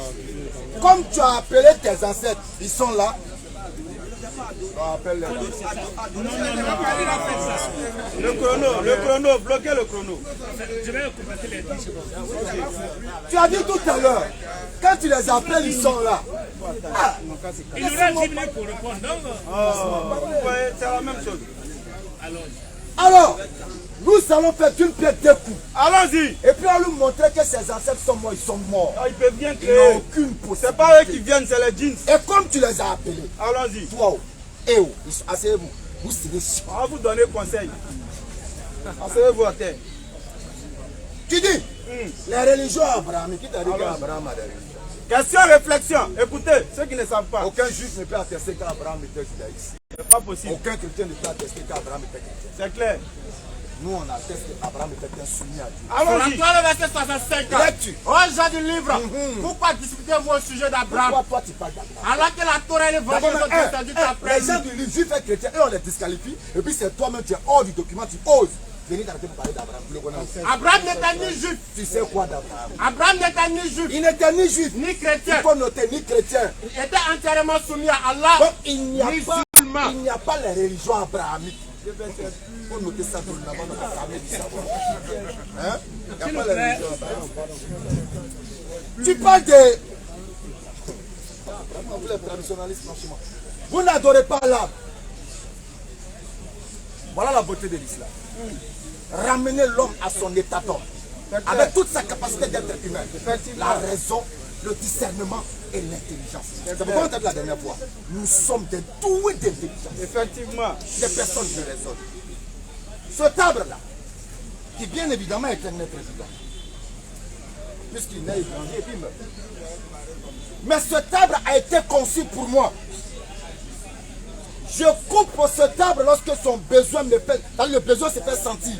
Comme tu as appelé tes ancêtres, ils sont là. On appelle Le chrono, bloquez le chrono. Je vais compléter les 10 secondes. Tu as dit tout à l'heure, quand tu les appelles, ils sont là. Ah, Il y aura 10 minutes pour répondre. Donc, Vous voyez, c'est la même chose. allons-y. alors, nous allons faire d'une pierre deux coups. Allons-y. Et puis on lui montrer que ses ancêtres sont morts, ils sont morts. Ils peuvent bien Ils n'ont créer. aucune C'est pas eux possibilité. qui viennent, c'est les jeans. Et comme tu les as appelés, Allons-y. toi, asseyez-vous, vous serez sûr. On va vous donner conseil. Asseyez-vous à terre. Tu dis, les religions abrahamiques, qui t'a dit qu'Abraham a des religions? Question, réflexion. Écoutez, ceux qui ne savent pas. Aucun juif ne peut attester qu'Abraham était judaïste. C'est pas possible. Aucun chrétien ne peut attester qu'Abraham était chrétien. C'est clair. Nous, on atteste qu'Abraham était un soumis à Dieu. Allons-y. Dans le verset 65, Lecture. Jean du livre, pourquoi discutez-vous au sujet d'Abraham Pourquoi toi tu parles d'Abraham? alors que la Torah et l'évangile sont interdits après Les gens du juif et chrétien, eux, on les disqualifie. Et puis c'est toi-même, tu es hors du document, tu oses venir t'arrêter pour parler d'Abraham. Tu le connais aussi. Abraham n'était ni juif. Tu sais quoi d'Abraham? Abraham n'était ni juif, Il n'était ni juif, ni il chrétien. faut noter, ni chrétien. Il était entièrement soumis à Allah. Donc il n'y a Musulman. pas les religions abrahamiques. Il faut noter ça pour l'avant dans la famille du savoir. Hein? Il n'y a pas les religions abrahamiques. Tu parles de... Vraiment, vous les traditionnalistes, franchement. Vous n'adorez pas l'âme. Voilà la beauté de l'islam. Ramener l'homme à son état d'homme. Avec toute sa capacité d'être humain. La raison, le discernement et l'intelligence. C'est pourquoi on t'a dit la dernière fois. Nous sommes des doués d'intelligence. Effectivement. Des personnes qui raisonnent. Ce tabre-là, qui bien évidemment est un président. Puisqu'il naît, il grandit et puis il meurt. Mais ce tabre a été conçu pour moi. Je coupe ce tabre lorsque son besoin me fait. Le besoin se fait sentir.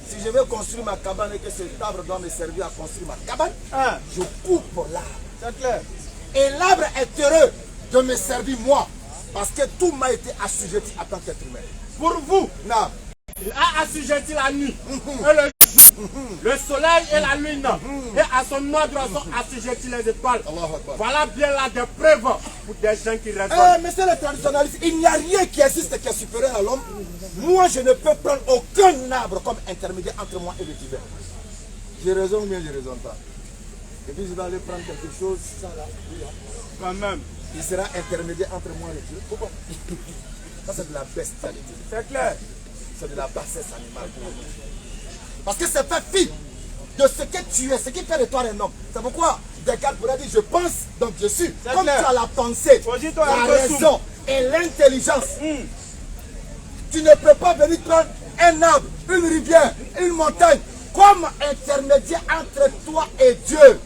Si je veux construire ma cabane et que ce tabre doit me servir à construire ma cabane, je coupe l'arbre. C'est clair. Et l'arbre est heureux de me servir moi. Parce que tout m'a été assujetti en tant qu'être humain. Pour vous, Non. il a assujetti la nuit et le jour, le soleil et la lune. Et à son ordre sont assujettis les étoiles. Voilà bien là des preuves pour des gens qui raisonnent. Monsieur le traditionnaliste, il n'y a rien qui existe qui est supérieur à l'homme. Moi, je ne peux prendre aucun arbre comme intermédiaire entre moi et le divin. Je raisonne ou bien je ne raisonne pas. Et puis je vais aller prendre quelque chose, ça là, lui, là. Quand même. Il sera intermédiaire entre moi et Dieu. Pourquoi? Ça, c'est de la bestialité. C'est clair. C'est de la bassesse animale. Parce que c'est fait fi de ce que tu es, ce qui fait de toi un homme. C'est pourquoi Descartes pourrait dire je pense, donc je suis. Comme clair. tu as la pensée, Dis-toi la un peu raison et l'intelligence. Tu ne peux pas venir prendre un arbre, une rivière, une montagne comme intermédiaire entre toi et Dieu.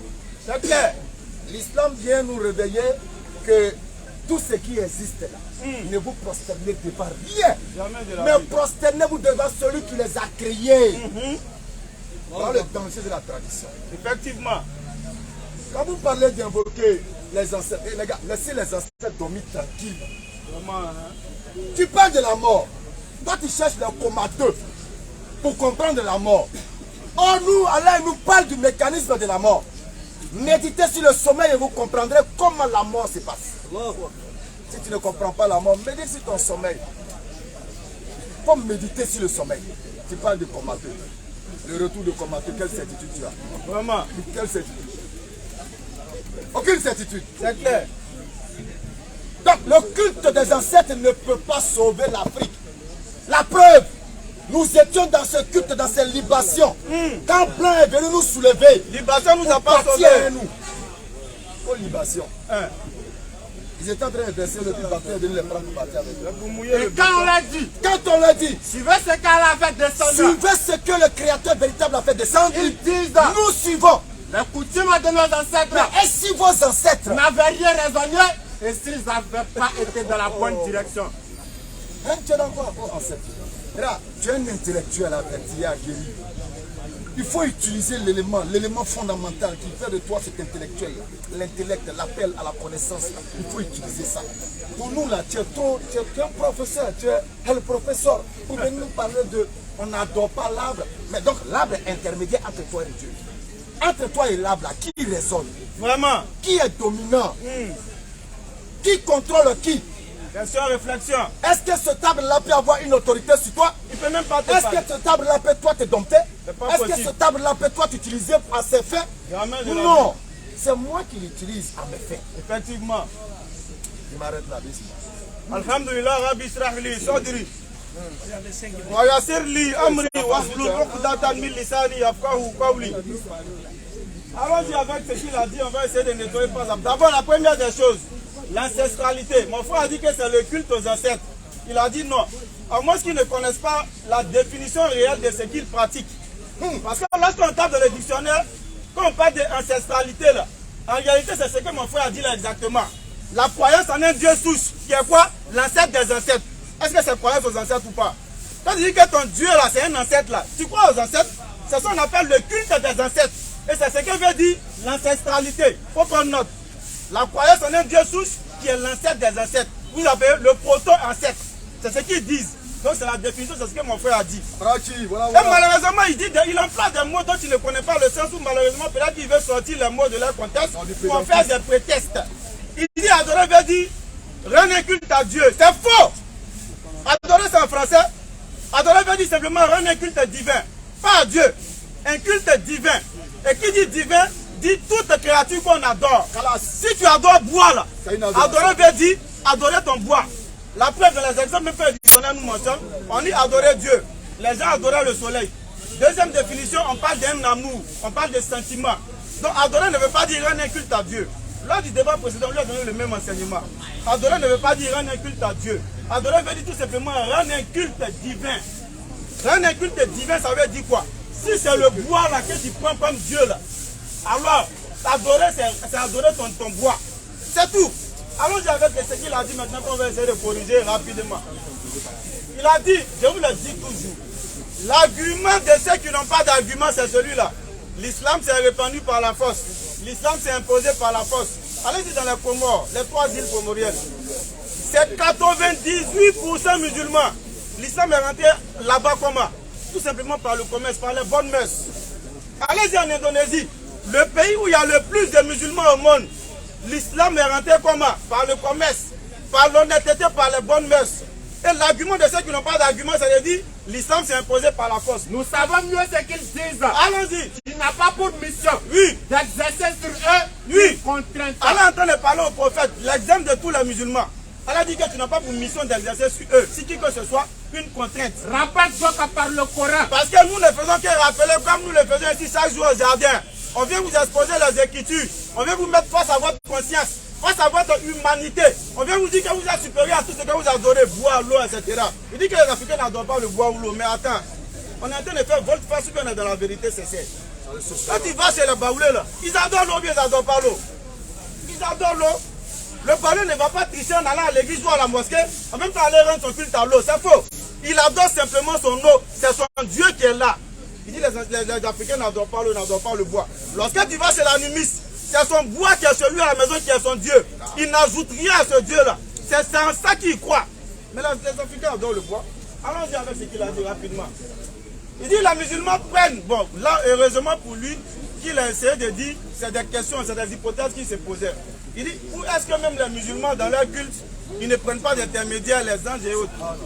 C'est clair. L'islam vient nous réveiller que tout ce qui existe là, ne vous prosternez devant rien. Jamais de la Mais vie. prosternez-vous devant celui qui les a créés. Voilà le danger de la tradition. Effectivement. Quand vous parlez d'invoquer les ancêtres, les gars, laissez les ancêtres dormir tranquilles. Vraiment, hein. Tu parles de la mort. Toi, tu cherches le comateux pour comprendre la mort. Or, nous, Allah nous parle du mécanisme de la mort. Méditez sur le sommeil et vous comprendrez comment la mort se passe. Si tu ne comprends pas la mort, médite sur ton sommeil. Il faut méditer sur le sommeil. Tu parles de comateux. Le retour de comateux, quelle certitude tu as? Vraiment. Quelle certitude? Aucune certitude. C'est clair. Donc le culte des ancêtres ne peut pas sauver l'Afrique. La preuve, nous étions dans ce culte, dans ces libations. Quand Blanc est venu nous soulever, Libation nous a pas sauvés. Aux libations. Ils étaient en train de verser le bateau et de les prendre pour partir avec eux. Et quand on l'a dit, suivez ce qu'elle a fait descendre. Suivez ce que le Créateur véritable a fait descendre. Ils disent, nous suivons les coutumes de nos ancêtres. Mais et si vos ancêtres n'avaient rien raisonné et s'ils n'avaient pas été dans la bonne direction? Tu es dans quoi, ancêtre? Tu es un intellectuel averti, guéri. Il faut utiliser l'élément fondamental qui fait de toi cet intellectuel. L'intellect, l'appel à la connaissance. Il faut utiliser ça. Pour nous, là, tu es un professeur, tu es le professeur. Pour venir nous parler de... On n'adore pas l'arbre. Mais donc, l'arbre est intermédiaire entre toi et Dieu. Entre toi et l'arbre, là, qui raisonne? Vraiment. Qui est dominant? Qui contrôle qui? Question, réflexion. Est-ce que ce table-là peut avoir une autorité sur toi? Il peut même pas te Est-ce que ce table-là peut toi te dompter? Est-ce que ce table-là peut toi t'utiliser à ses fins? Non. C'est moi qui l'utilise à mes fins. Effectivement. Il m'arrête là, ici. Alhamdulillah, Rabbi Israh li Sodri. Wa yassir li amri wahlul uqdatan min lisani yafqahu qawli. Allons-y avec ce qu'il a dit, on va essayer de nettoyer par exemple. D'abord, la première des choses, l'ancestralité. Mon frère a dit que c'est le culte aux ancêtres. Il a dit non. À moins qu'ils ne connaissent pas la définition réelle de ce qu'ils pratiquent. Parce que lorsqu'on tape dans le dictionnaire, quand on parle d'ancestralité, là, en réalité, c'est ce que mon frère a dit là exactement. La croyance en un Dieu souche, qui est quoi? L'ancêtre des ancêtres. Est-ce que c'est croyance aux ancêtres ou pas? Quand tu dis que ton Dieu là, c'est un ancêtre là, tu crois aux ancêtres? C'est ce qu'on appelle le culte des ancêtres. Et c'est ce que veut dire l'ancestralité. Il faut prendre note. La croyance en un Dieu souche qui est l'ancêtre des ancêtres. Vous avez le proto-ancêtre. C'est ce qu'ils disent. Donc c'est la définition, c'est ce que mon frère a dit. Et malheureusement, il emploie des mots dont il ne connaît pas le sens, ou malheureusement, peut-être qu'il veut sortir les mots de leur contexte pour faire des prétextes. Il dit adorer veut dire rendre un culte à Dieu. C'est faux. Adorer c'est en français. Adorer veut dire simplement rendre un culte divin. Pas à Dieu. Un culte divin. Et qui dit divin, dit toute créature qu'on adore. Si tu adores bois là, adorer veut dire adorer ton bois. La preuve dans les exemples que le dictionnaire nous mentionne, on dit adorer Dieu. Les gens adoraient le soleil. Deuxième définition, on parle d'un amour, on parle de sentiment. Donc adorer ne veut pas dire rendre un culte à Dieu. Lors du débat précédent, on lui a donné le même enseignement. Adorer ne veut pas dire rendre un culte à Dieu. Adorer veut dire tout simplement rendre un culte divin. Rendre un culte divin, ça veut dire quoi? Si c'est le bois là que tu prends comme Dieu là, alors adorer c'est adorer ton bois. C'est tout. Allons-y avec ce qu'il a dit maintenant qu'on va essayer de corriger rapidement. Il a dit, je vous le dis toujours, l'argument de ceux qui n'ont pas d'argument, c'est celui-là. L'islam s'est répandu par la force. L'islam s'est imposé par la force. Allez-y dans les Comores, les 3 îles comoriennes. C'est 98% musulmans. L'islam est rentré là-bas comment? Tout simplement par le commerce, par les bonnes mœurs. Allez-y en Indonésie, le pays où il y a le plus de musulmans au monde. L'islam est rentré comment? Par le commerce, par l'honnêteté, par les bonnes mœurs. Et l'argument de ceux qui n'ont pas d'argument, c'est de dire l'islam s'est imposé par la force. Nous savons mieux ce qu'ils disent. Allons-y. Il n'a pas pour mission d'exercer sur eux une contrainte. Allah est en train de parler au prophète, l'exemple de tous les musulmans. Allah dit que tu n'as pas pour mission d'exercer sur eux, si qui que ce soit, une contrainte. Rappelle donc par le Coran. Parce que nous ne faisons que rappeler comme nous le faisons ici chaque jour au jardin. On vient vous exposer les écritures. On vient vous mettre face à votre conscience, face à votre humanité. On vient vous dire que vous êtes supérieur à tout ce que vous adorez, bois, l'eau, etc. Il dit que les Africains n'adorent pas le bois ou l'eau. Mais attends, on est en train de faire volte-face ou bien on est dans la vérité, c'est ça. Quand tu vas chez les baoulés là, ils adorent l'eau ou bien ils n'adorent pas l'eau. Ils adorent l'eau. Le baoulé ne va pas tricher en allant à l'église ou à la mosquée, en même temps aller rendre son culte à l'eau. C'est faux. Il adore simplement son eau. C'est son Dieu qui est là. Il dit les Africains n'adorent pas l'eau, n'adorent pas le bois. Lorsque tu vas chez l'animiste, c'est son bois qui est celui à la maison qui est son Dieu. Il n'ajoute rien à ce Dieu-là. C'est en ça qu'il croit. Mais les Africains adorent le bois. Allons-y avec ce qu'il a dit rapidement. Il dit les musulmans prennent. Bon, là, heureusement pour lui, qu'il a essayé de dire, c'est des questions, c'est des hypothèses qui se posaient. Il dit, où est-ce que même les musulmans, dans leur culte, ils ne prennent pas d'intermédiaires, les anges et autres. Encore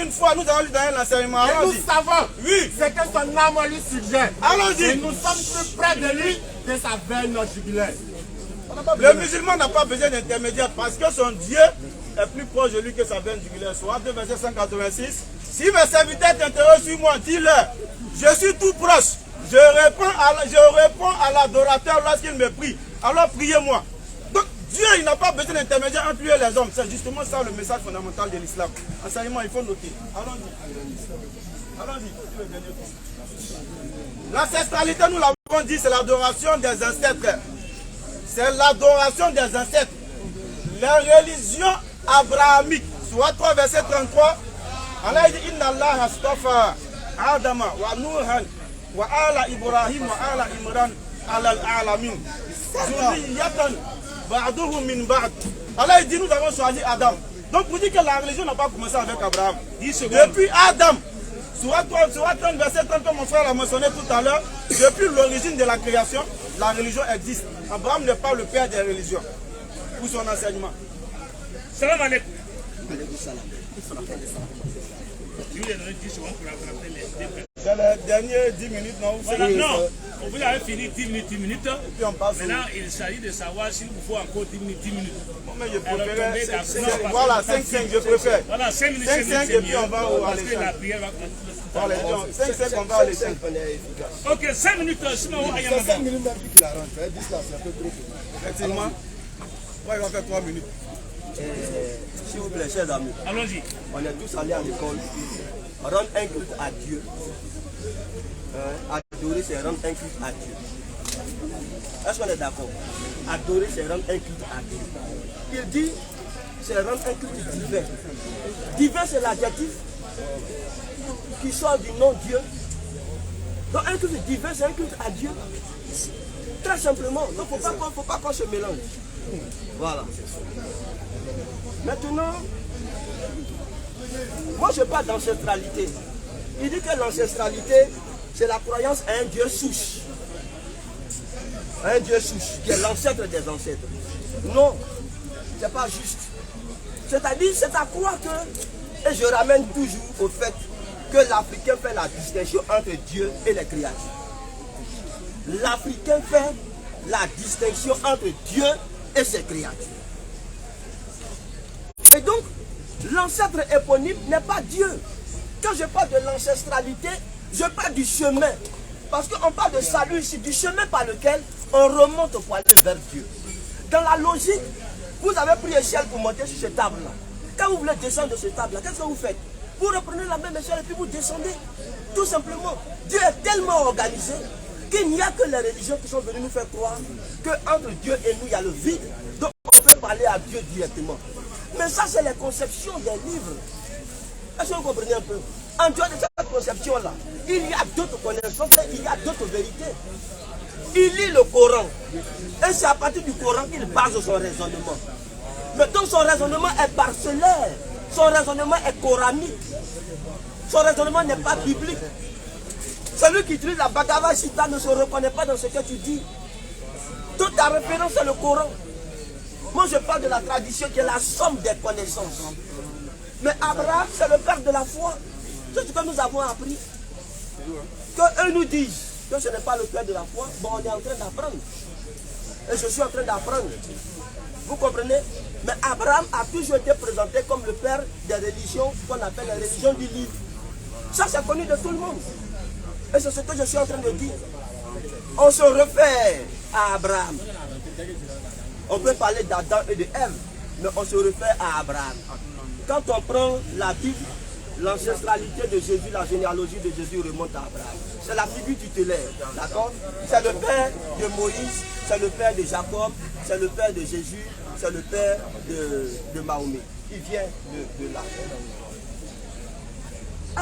une fois, nous allons lui donner l'enseignement. Nous savons oui. ce que son âme lui suggère. Allons-y. Et nous sommes plus près de lui que sa veine jugulaire. Le musulman n'a pas besoin d'intermédiaire parce que son Dieu est plus proche de lui que sa veine jugulaire. Soit 2 verset 186. Si mes serviteurs t'interrogent sur moi, dis-leur, je suis tout proche. Je réponds à l'adorateur lorsqu'il me prie. Alors priez-moi. Donc Dieu, il n'a pas besoin d'intermédiaire entre lui et les hommes. C'est justement ça le message fondamental de l'islam. Enseignement, il faut noter. Allons-y. Allons-y. L'ancestralité, nous l'avons dit, c'est l'adoration des ancêtres. C'est l'adoration des ancêtres. Les religions abrahamiques. Soit 3 verset 33. Allah dit Inna Allah astafa Adama wa Nuhan wa ala Ibrahim wa ala Imran ala al-alamin. Zurriyatan ba'duhum min ba'd. Allah dit nous avons choisi Adam. Donc vous dites que la religion n'a pas commencé avec Abraham. Depuis Adam, soit 30 verset 30 comme mon frère l'a mentionné tout à l'heure, depuis l'origine de la création, la religion existe. Abraham n'est pas le père des religions. Pour son enseignement. Salam alaikum. C'est les derniers 10 minutes, non? Voilà, non, vous avez fini 10 minutes. Et puis on passe. Maintenant, il s'agit de savoir s'il vous faut encore 10 minutes. Bon, mais je préfère. Voilà, 5-5, je préfère. Voilà, 5 minutes. 5-5 et puis on va à l'échange. La prière va continuer. 5-5, on va à l'échange. Ok, 5 minutes. Sinon, on va y aller. 5 minutes même qu'il arrange. 10 là, c'est un peu trop. Effectivement. Ouais, il va faire 3 minutes. S'il vous plaît, chers amis, allons-y. on est tous allés à l'école. Rendre un culte à Dieu. Adorer, c'est rendre un culte à Dieu. Est-ce qu'on est d'accord? Adorer, c'est rendre un culte à Dieu. Il dit, c'est rendre un culte divin. Divin, c'est l'adjectif qui sort du nom Dieu. Donc un culte divin, c'est un culte à Dieu. Très simplement. Donc il ne faut pas qu'on se mélange. Voilà. Maintenant, moi je parle d'ancestralité. Il dit que l'ancestralité, c'est la croyance à un Dieu souche. Un Dieu souche, qui est l'ancêtre des ancêtres. Non, c'est pas juste. C'est-à-dire, c'est à croire que, et je ramène toujours au fait que l'Africain fait la distinction entre Dieu et les créatures. L'Africain fait la distinction entre Dieu et ses créatures. Et donc, l'ancêtre éponyme n'est pas Dieu. Quand je parle de l'ancestralité, je parle du chemin. Parce qu'on parle de salut ici, du chemin par lequel on remonte pour aller vers Dieu. Dans la logique, vous avez pris échelle pour monter sur cette table-là. Quand vous voulez descendre de cette table-là, qu'est-ce que vous faites? Vous reprenez la même échelle et puis vous descendez. Tout simplement. Dieu est tellement organisé qu'il n'y a que les religions qui sont venues nous faire croire qu'entre Dieu et nous, il y a le vide. Donc on peut parler à Dieu directement. Mais ça, c'est les conceptions des livres. Est-ce que vous comprenez un peu? En dehors de cette conception-là, il y a d'autres connaissances, il y a d'autres vérités. Il lit le Coran. Et c'est à partir du Coran qu'il base son raisonnement. Mais donc son raisonnement est parcellaire. Son raisonnement est coranique. Son raisonnement n'est pas biblique. Celui qui utilise la Bhagavad Gita ne se reconnaît pas dans ce que tu dis. Toute ta référence est le Coran. Moi je parle de la tradition qui est la somme des connaissances. Mais Abraham, c'est le père de la foi. C'est ce que nous avons appris. Qu'eux nous disent que ce n'est pas le père de la foi, bon, on est en train d'apprendre. Et je suis en train d'apprendre. Vous comprenez? Mais Abraham a toujours été présenté comme le père des religions qu'on appelle les religions du livre. Ça, c'est connu de tout le monde. Et c'est ce que je suis en train de dire. On se réfère à Abraham. On peut parler d'Adam et de Ève, mais on se réfère à Abraham. Quand on prend la Bible, l'ancestralité de Jésus, la généalogie de Jésus remonte à Abraham. C'est la figure tutélaire, d'accord? C'est le père de Moïse, c'est le père de Jacob, c'est le père de Jésus, c'est le père de Mahomet. Il vient de là.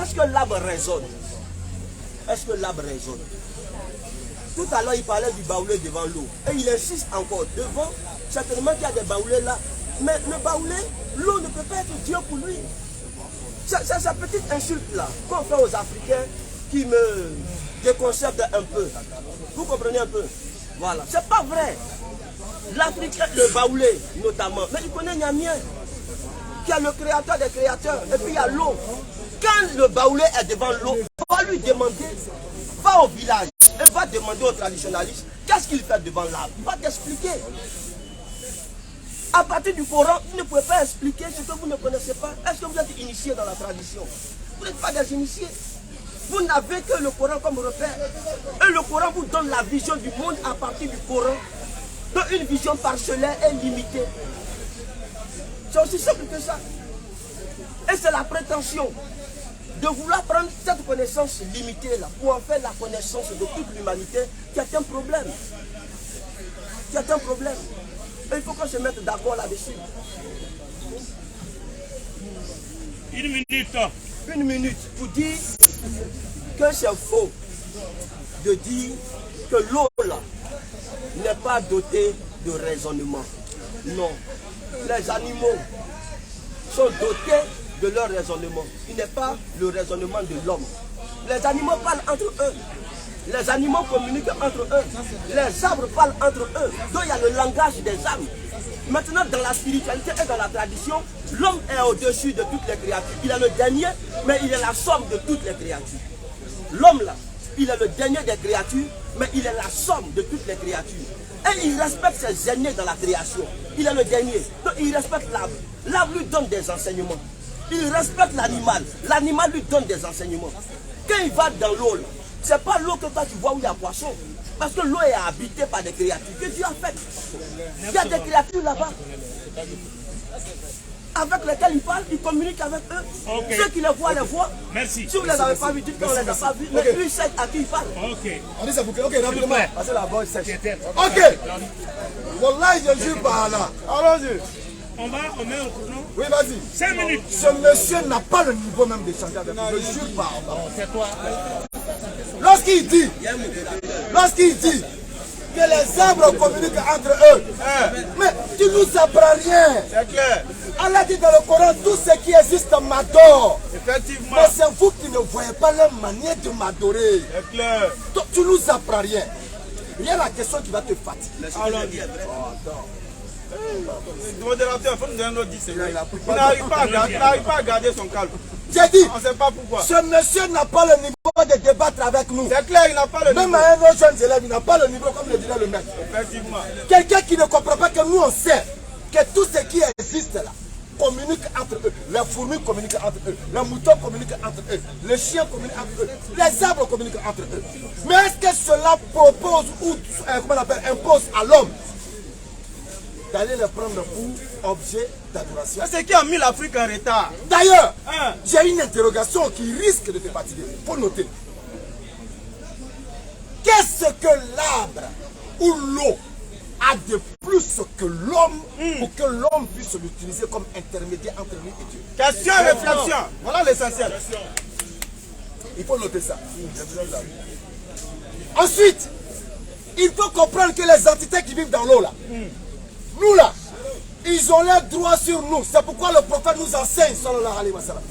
Est-ce que l'arbre résonne? Est-ce que l'arbre résonne? Tout à l'heure, il parlait du baoulé devant l'eau. Et il insiste encore. Devant, certainement qu'il y a des baoulés là. Mais le baoulé, l'eau ne peut pas être Dieu pour lui. Cette petite insulte-là qu'on fait aux Africains qui me déconcerte un peu. Vous comprenez un peu? Voilà. C'est pas vrai. L'Africain, le Baoulé notamment, mais il connaît Niamien, qui est le créateur des créateurs. Et puis il y a l'eau. Quand le Baoulé est devant l'eau, on va lui demander, va au village et va demander aux traditionalistes, qu'est-ce qu'il fait devant l'arbre? Il va t'expliquer. À partir du Coran, vous ne pouvez pas expliquer ce que vous ne connaissez pas. Est-ce que vous êtes initié dans la tradition? Vous n'êtes pas des initiés. Vous n'avez que le Coran comme repère. Et le Coran vous donne la vision du monde à partir du Coran. Donc une vision parcellaire et limitée. C'est aussi simple que ça. Et c'est la prétention de vouloir prendre cette connaissance limitée-là pour en faire la connaissance de toute l'humanité qui est un problème. Qui est un problème. Et il faut qu'on se mette d'accord là-dessus. Une minute pour dire que c'est faux de dire que l'eau là n'est pas dotée de raisonnement. Non. Les animaux sont dotés de leur raisonnement. Il n'est pas le raisonnement de l'homme. Les animaux parlent entre eux. Les animaux communiquent entre eux. Les arbres parlent entre eux. Donc il y a le langage des âmes. Maintenant, dans la spiritualité et dans la tradition, l'homme est au-dessus de toutes les créatures. Il est le dernier, mais il est la somme de toutes les créatures. L'homme là, il est le dernier des créatures, mais il est la somme de toutes les créatures. Et il respecte ses aînés dans la création. Il est le dernier. Donc il respecte l'arbre. L'arbre lui donne des enseignements. Il respecte l'animal. L'animal lui donne des enseignements. Quand il va dans l'eau, ce n'est pas l'eau que toi tu vois où il y a poisson. Parce que l'eau est habitée par des créatures que Dieu a faites. Il y a des créatures là-bas avec lesquelles il parle, il communique avec eux. Okay. Ceux qui les voient, les voient. Merci. Si vous ne les avez pas vus, dites qu'on ne les a pas vus. Mais lui, il sait à qui il parle. Ok. On dit ça pour que. Ok, rapidement. Parce que la voix sèche. Ok. Wallah, je jure par là. Allons-y. On met un chrono. Oui, vas-y. 5 minutes. Ce monsieur n'a pas le niveau même d'échanger avec nous. Je jure par là. C'est toi. Lorsqu'il dit que les arbres communiquent entre eux, mais tu ne nous apprends rien. C'est clair. Allah dit dans le Coran, tout ce qui existe m'adore. Effectivement. Mais c'est vous qui ne voyez pas leur manière de m'adorer. C'est clair. Tu ne nous apprends rien. Il y a la question qui va te fatiguer. Alors, le modérateur, il faut nous donner notre 10 secondes. Il n'arrive pas à garder son calme. J'ai dit, on ne sait pas pourquoi. Ce monsieur n'a pas le niveau de débattre avec nous. C'est clair, il n'a pas le niveau. Même à un autre jeune élève, il n'a pas le niveau, comme le dirait le maître. Effectivement. Quelqu'un qui ne comprend pas que nous, on sait que tout ce qui existe là communique entre eux. Les fourmis communiquent entre eux. Les moutons communiquent entre eux. Les chiens communiquent entre eux. Les arbres communiquent entre eux. Mais est-ce que cela propose ou comment on appelle, impose à l'homme d'aller les prendre pour objet d'adoration? C'est ce qui a mis l'Afrique en retard. D'ailleurs, j'ai une interrogation qui risque de te fatiguer. Il faut noter. Qu'est-ce que l'arbre ou l'eau a de plus que l'homme pour que l'homme puisse l'utiliser comme intermédiaire entre lui et Dieu? Question et réflexion. Voilà l'essentiel. Il faut noter ça. Ensuite, il faut comprendre que les entités qui vivent dans l'eau là, nous là, ils ont leurs droits sur nous. C'est pourquoi le prophète nous enseigne, sallallahu alayhi wa sallam,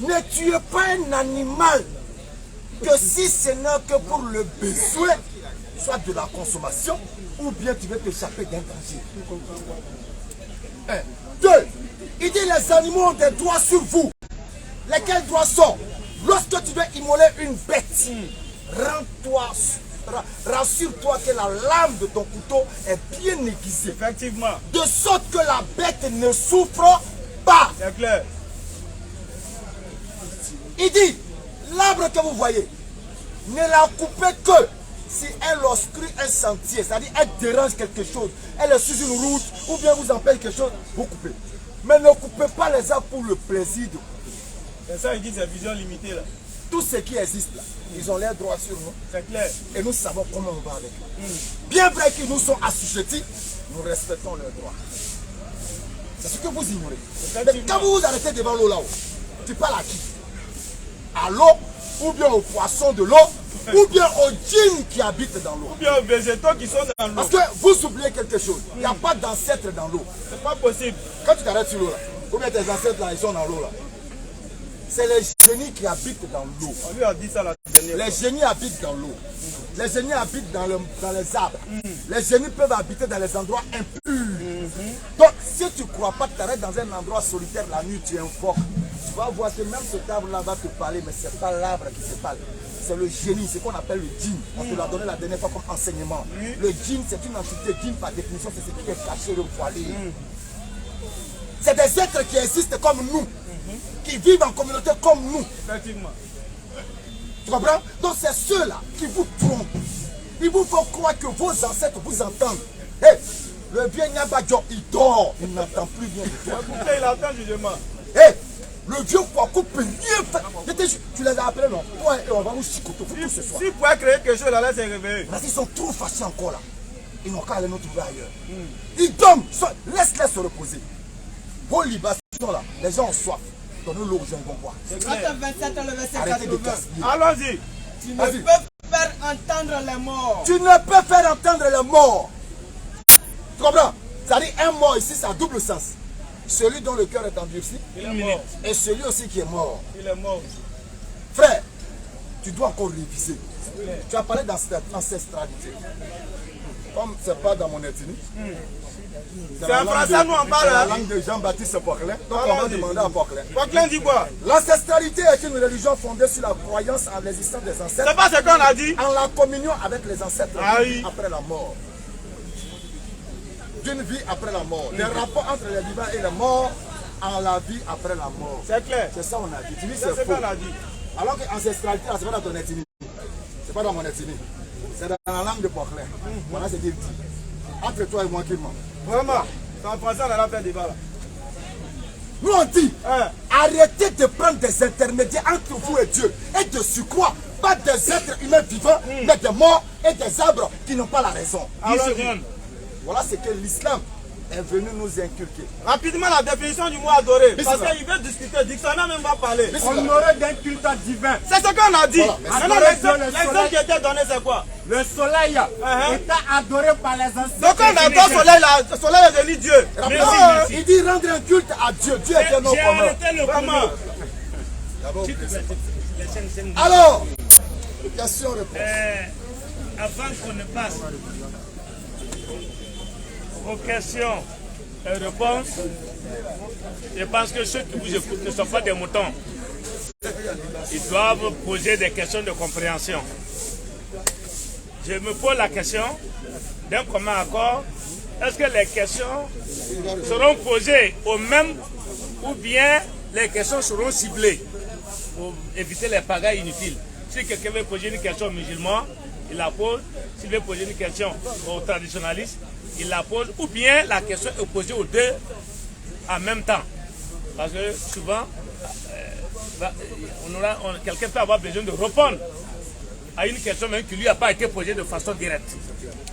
ne tuez pas un animal que si ce n'est que pour le besoin, soit de la consommation, ou bien tu veux t'échapper d'un danger. 1. 2. Il dit les animaux ont des droits sur vous. Lesquels droits sont? Lorsque tu veux immoler une bête, rassure-toi que la lame de ton couteau est bien aiguisée. Effectivement. De sorte que la bête ne souffre pas. C'est clair. Il dit, l'arbre que vous voyez, ne la coupez que si elle obstrue un sentier, c'est-à-dire elle dérange quelque chose, elle est sur une route, ou bien vous empêche quelque chose, vous coupez. Mais ne coupez pas les arbres pour le plaisir de couper. C'est ça, il dit, c'est vision limitée là. Tout ce qui existe là, ils ont leurs droits sur nous. C'est clair. Et nous savons comment on va avec eux. Bien vrai qu'ils nous sont assujettis, nous respectons leurs droits. C'est ce que vous ignorez. Mais quand vous vous arrêtez devant l'eau là-haut, tu parles à qui? À l'eau, ou bien aux poissons de l'eau, ou bien aux djinns qui habitent dans l'eau. Ou bien aux végétaux qui sont dans l'eau. Parce que vous oubliez quelque chose. Il n'y a pas d'ancêtres dans l'eau. C'est pas possible. Quand tu t'arrêtes sur l'eau là, ou bien tes ancêtres là, ils sont dans l'eau là. c'est les génies qui habitent dans l'eau. On lui a dit ça la dernière fois. Les génies habitent dans l'eau. Les génies habitent dans les arbres. Les génies peuvent habiter dans les endroits impurs. Donc, si tu ne crois pas, tu t'arrêtes dans un endroit solitaire la nuit, tu invoques. Tu vas voir que même cet arbre-là va te parler, mais ce n'est pas l'arbre qui te parle. C'est le génie, c'est ce qu'on appelle le djinn. On te l'a donné la dernière fois comme enseignement. Le djinn, c'est une entité. Djinn, par définition, c'est ce qui est caché, voilé. C'est des êtres qui existent comme nous, qui vivent en communauté comme nous. Effectivement. Tu comprends? Donc c'est ceux-là qui vous trompent. Ils vous font croire que vos ancêtres vous entendent. Hey, le vieux Nyabadjo, il dort, il n'entend plus bien de toi. Écoutez, il attend jugement. Hey, le vieux Kwaku peut rien faire. Tu les as appelés, non? Ouais, et on va vous chicoter tout ce soir. S'il pouvait créer quelque chose, là, laisse réveiller. Parce qu'ils sont trop fâchés encore là. Ils n'ont qu'à aller nous trouver ailleurs. Ils dorment, laisse-les se reposer. Vos libations là, les gens ont soif. Donnez l'eau aux gens, ils vont boire. Acte 27, le verset Arrêtez de 80. gaspiller. Allons-y. Tu ne Vas-y. peux faire entendre les morts. Tu ne peux faire entendre les morts. Tu comprends? C'est-à-dire un mort ici, ça a double sens. Celui dont le cœur est endurci Il est mort. et celui aussi qui est mort. Il est mort. Frère, tu dois encore réviser. Tu as parlé d'ancestralité. Comme ce n'est pas dans mon ethnie. C'est en français, nous on C'est parle. la Hein. langue de Jean-Baptiste Poquelin. Donc on va Allons-y. demander à Poquelin. Poquelin dit quoi? L'ancestralité est une religion fondée sur la croyance en l'existence des ancêtres, C'est pas ce qu'on a dit? en la communion avec les ancêtres Aïe. après la mort. D'une vie après la mort. Des rapports entre les vivants et les morts en la vie après la mort. C'est clair. C'est ça qu'on a dit. Tu dis C'est c'est ce faux. qu'on a dit. Alors que ancestralité, c'est pas dans ton ethnie. C'est pas dans mon ethnie. C'est dans la langue de Poquelin. Voilà ce qu'il dit. Entre toi et moi qui ment. Vraiment. C'est en français, on a fait débat là. Nous on dit, Hein? arrêtez de prendre des intermédiaires entre vous et Dieu. Et de surcroît, pas des êtres humains vivants, mais des morts et des arbres qui n'ont pas la raison. 10 secondes. Voilà ce que l'islam est venu nous inculquer. Rapidement, la définition du mot adoré. Parce Bismillah. qu'il veut discuter. Dictionnaire même va parler. On aurait d'un culte divin. C'est ce qu'on a dit. Voilà, Maintenant, l'exemple le soleil. qui était donné, c'est quoi? Le soleil était adoré par les ancêtres. Donc, on attend le soleil là. Le soleil est devenu Dieu. Rappelez-vous, merci. il dit rendre un culte à Dieu. Dieu est un nom J'ai commun. arrêté le Vraiment. chrono. Alors, question-réponse. Avant qu'on ne passe aux questions et réponses, je pense que ceux qui vous écoutent ne sont pas des moutons. Ils doivent poser des questions de compréhension. Je me pose la question d'un commun accord. Est-ce que les questions seront posées aux mêmes ou bien les questions seront ciblées pour éviter les pagailles inutiles? Si quelqu'un veut poser une question aux musulmans, il la pose. S'il veut poser une question aux traditionalistes, il la pose. Ou bien la question est posée aux deux en même temps. Parce que souvent, quelqu'un peut avoir besoin de répondre à une question même qui lui n'a pas été posée de façon directe.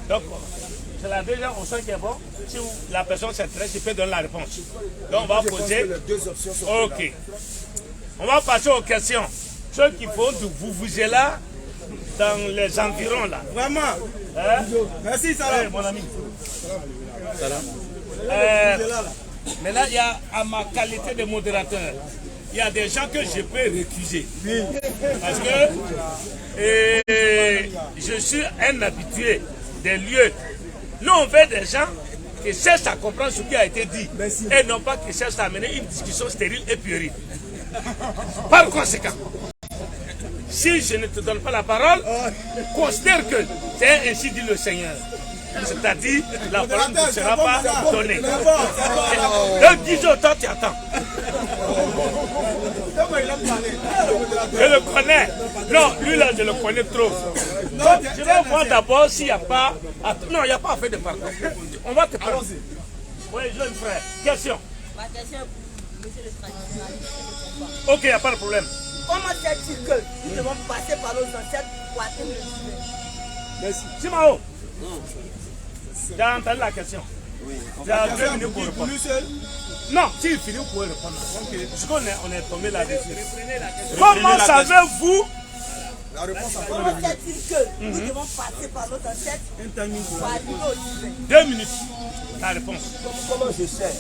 Donc, c'est la deuxième option qui est bon. Si la personne s'intéresse, il peut donner la réponse. Donc, on va poser. Les deux options sont Ok. On va passer aux questions. Ceux qui font du vous-vous-là dans les environs là. Vraiment. Hein? Merci, Salam. Mon ami. Maintenant, il y a, à ma qualité de modérateur, il y a des gens que je peux récuser. Parce que je suis un habitué des lieux. Nous, on veut des gens qui cherchent à comprendre ce qui a été dit. Et non pas qui cherchent à mener une discussion stérile et puérile. Par conséquent, si je ne te donne pas la parole, considère que c'est ainsi dit le Seigneur. C'est-à-dire, la parole ne sera pas donnée. Donc, dis autant, tu attends. Je le connais. Non, lui là, je le connais trop. Donc, je vais voir d'abord s'il n'y a pas... Non, il n'y a pas affaire de pardon. On va te parler. Oui, jeune frère. Question. Ma question est pour monsieur le traditionnaliste. Ok, il n'y a pas de problème. Comment fait-il que nous devons passer par nos ancêtres pour atteindre le divin? Merci. Simao. J'ai entendu la question. Il y a 2 minutes pour répondre. Non, s'il finit, vous pouvez répondre. Parce qu'on est tombé là-dessus. Comment savez-vous? Comment fait-il que nous devons passer par nos ancêtres pour arriver au divin? 2 minutes. La réponse. Comment je sais?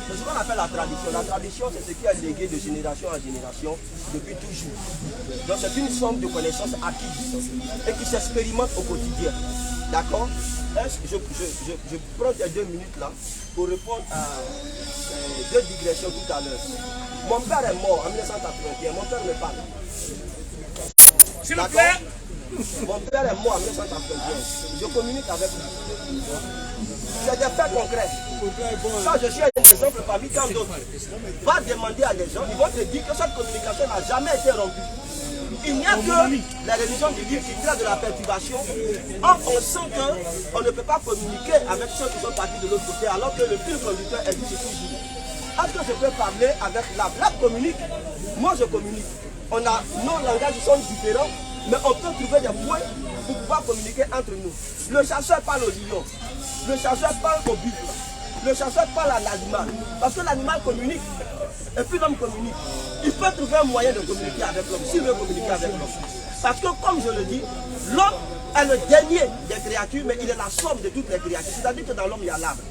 C'est ce qu'on appelle la tradition. La tradition, c'est ce qui est légué de génération en génération depuis toujours. Donc c'est une somme de connaissances acquises et qui s'expérimente au quotidien. D'accord? Je prends ces 2 minutes là pour répondre à 2 digressions tout à l'heure. Mon père est mort en 1981, mon père me parle. S'il vous plaît. Mon père est mort en 1981. Je communique avec lui. C'est des faits concrets. Ça, je suis un exemple parmi tant d'autres. Va demander à des gens, ils vont te dire que cette communication n'a jamais été rompue. Il n'y a que la religion du livre qui crée de la perturbation. Or, on sent qu'on ne peut pas communiquer avec ceux qui sont partis de l'autre côté alors que le fil conducteur existe toujours. Est-ce que je peux parler avec l'âme? L'âme communique, moi je communique. Nos langages sont différents, mais on peut trouver des points pour pouvoir communiquer entre nous. Le chasseur parle au lion, le chasseur parle au buffle, le chasseur parle à l'animal, parce que l'animal communique, et puis l'homme communique. Il peut trouver un moyen de communiquer avec l'homme, s'il veut communiquer avec l'homme. Parce que comme je le dis, l'homme est le dernier des créatures, mais il est la somme de toutes les créatures. C'est-à-dire que dans l'homme il y a l'arbre,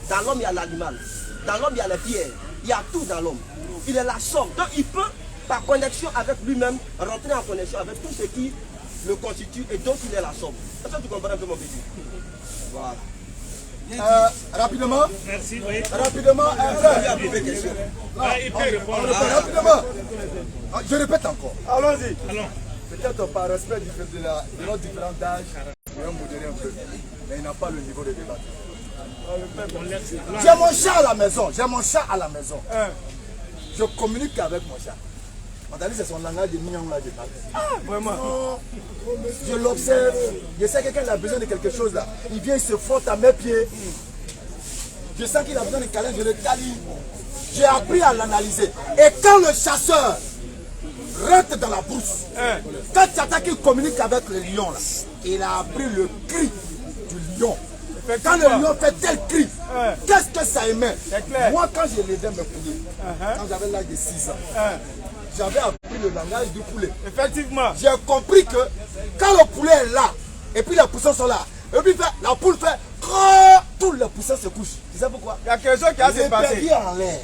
dans l'homme il y a l'animal, dans l'homme il y a les pierres, il y a tout dans l'homme. Il est la somme, donc il peut par connexion avec lui-même, rentrer en connexion avec tout ce qui le constitue et dont il est la somme. Est-ce que tu comprends un peu mon petit? Voilà. Rapidement. Merci, oui. Rapidement. Il peut répondre. Rapidement. Je répète encore. Allons-y. Allons. Peut-être par respect de nos différents âges, il va modérer un peu. Mais il n'a pas le niveau de débat. J'ai mon chat à la maison. J'ai mon chat à la maison. Je communique avec mon chat. C'est son langage de mignon là, je parle. Vraiment. Je l'observe. Je sais que quand il a besoin de quelque chose là, il vient, il se frotte à mes pieds. Je sens qu'il a besoin de câlin, je le câline. J'ai appris à l'analyser. Et quand le chasseur rentre dans la brousse, quand tu attends qu'il communique avec le lion là, il a appris le cri du lion. Quand le lion fait tel cri, qu'est-ce que ça émet? Moi, quand je levais mes poulets, quand j'avais l'âge de 6 ans, j'avais appris le langage du poulet. Effectivement. J'ai compris que quand le poulet est là, et puis les poussins sont là, et puis la poule fait, tous les poussins se couchent. Tu sais pourquoi? Il y a quelque chose qui a se passé. Les en l'air.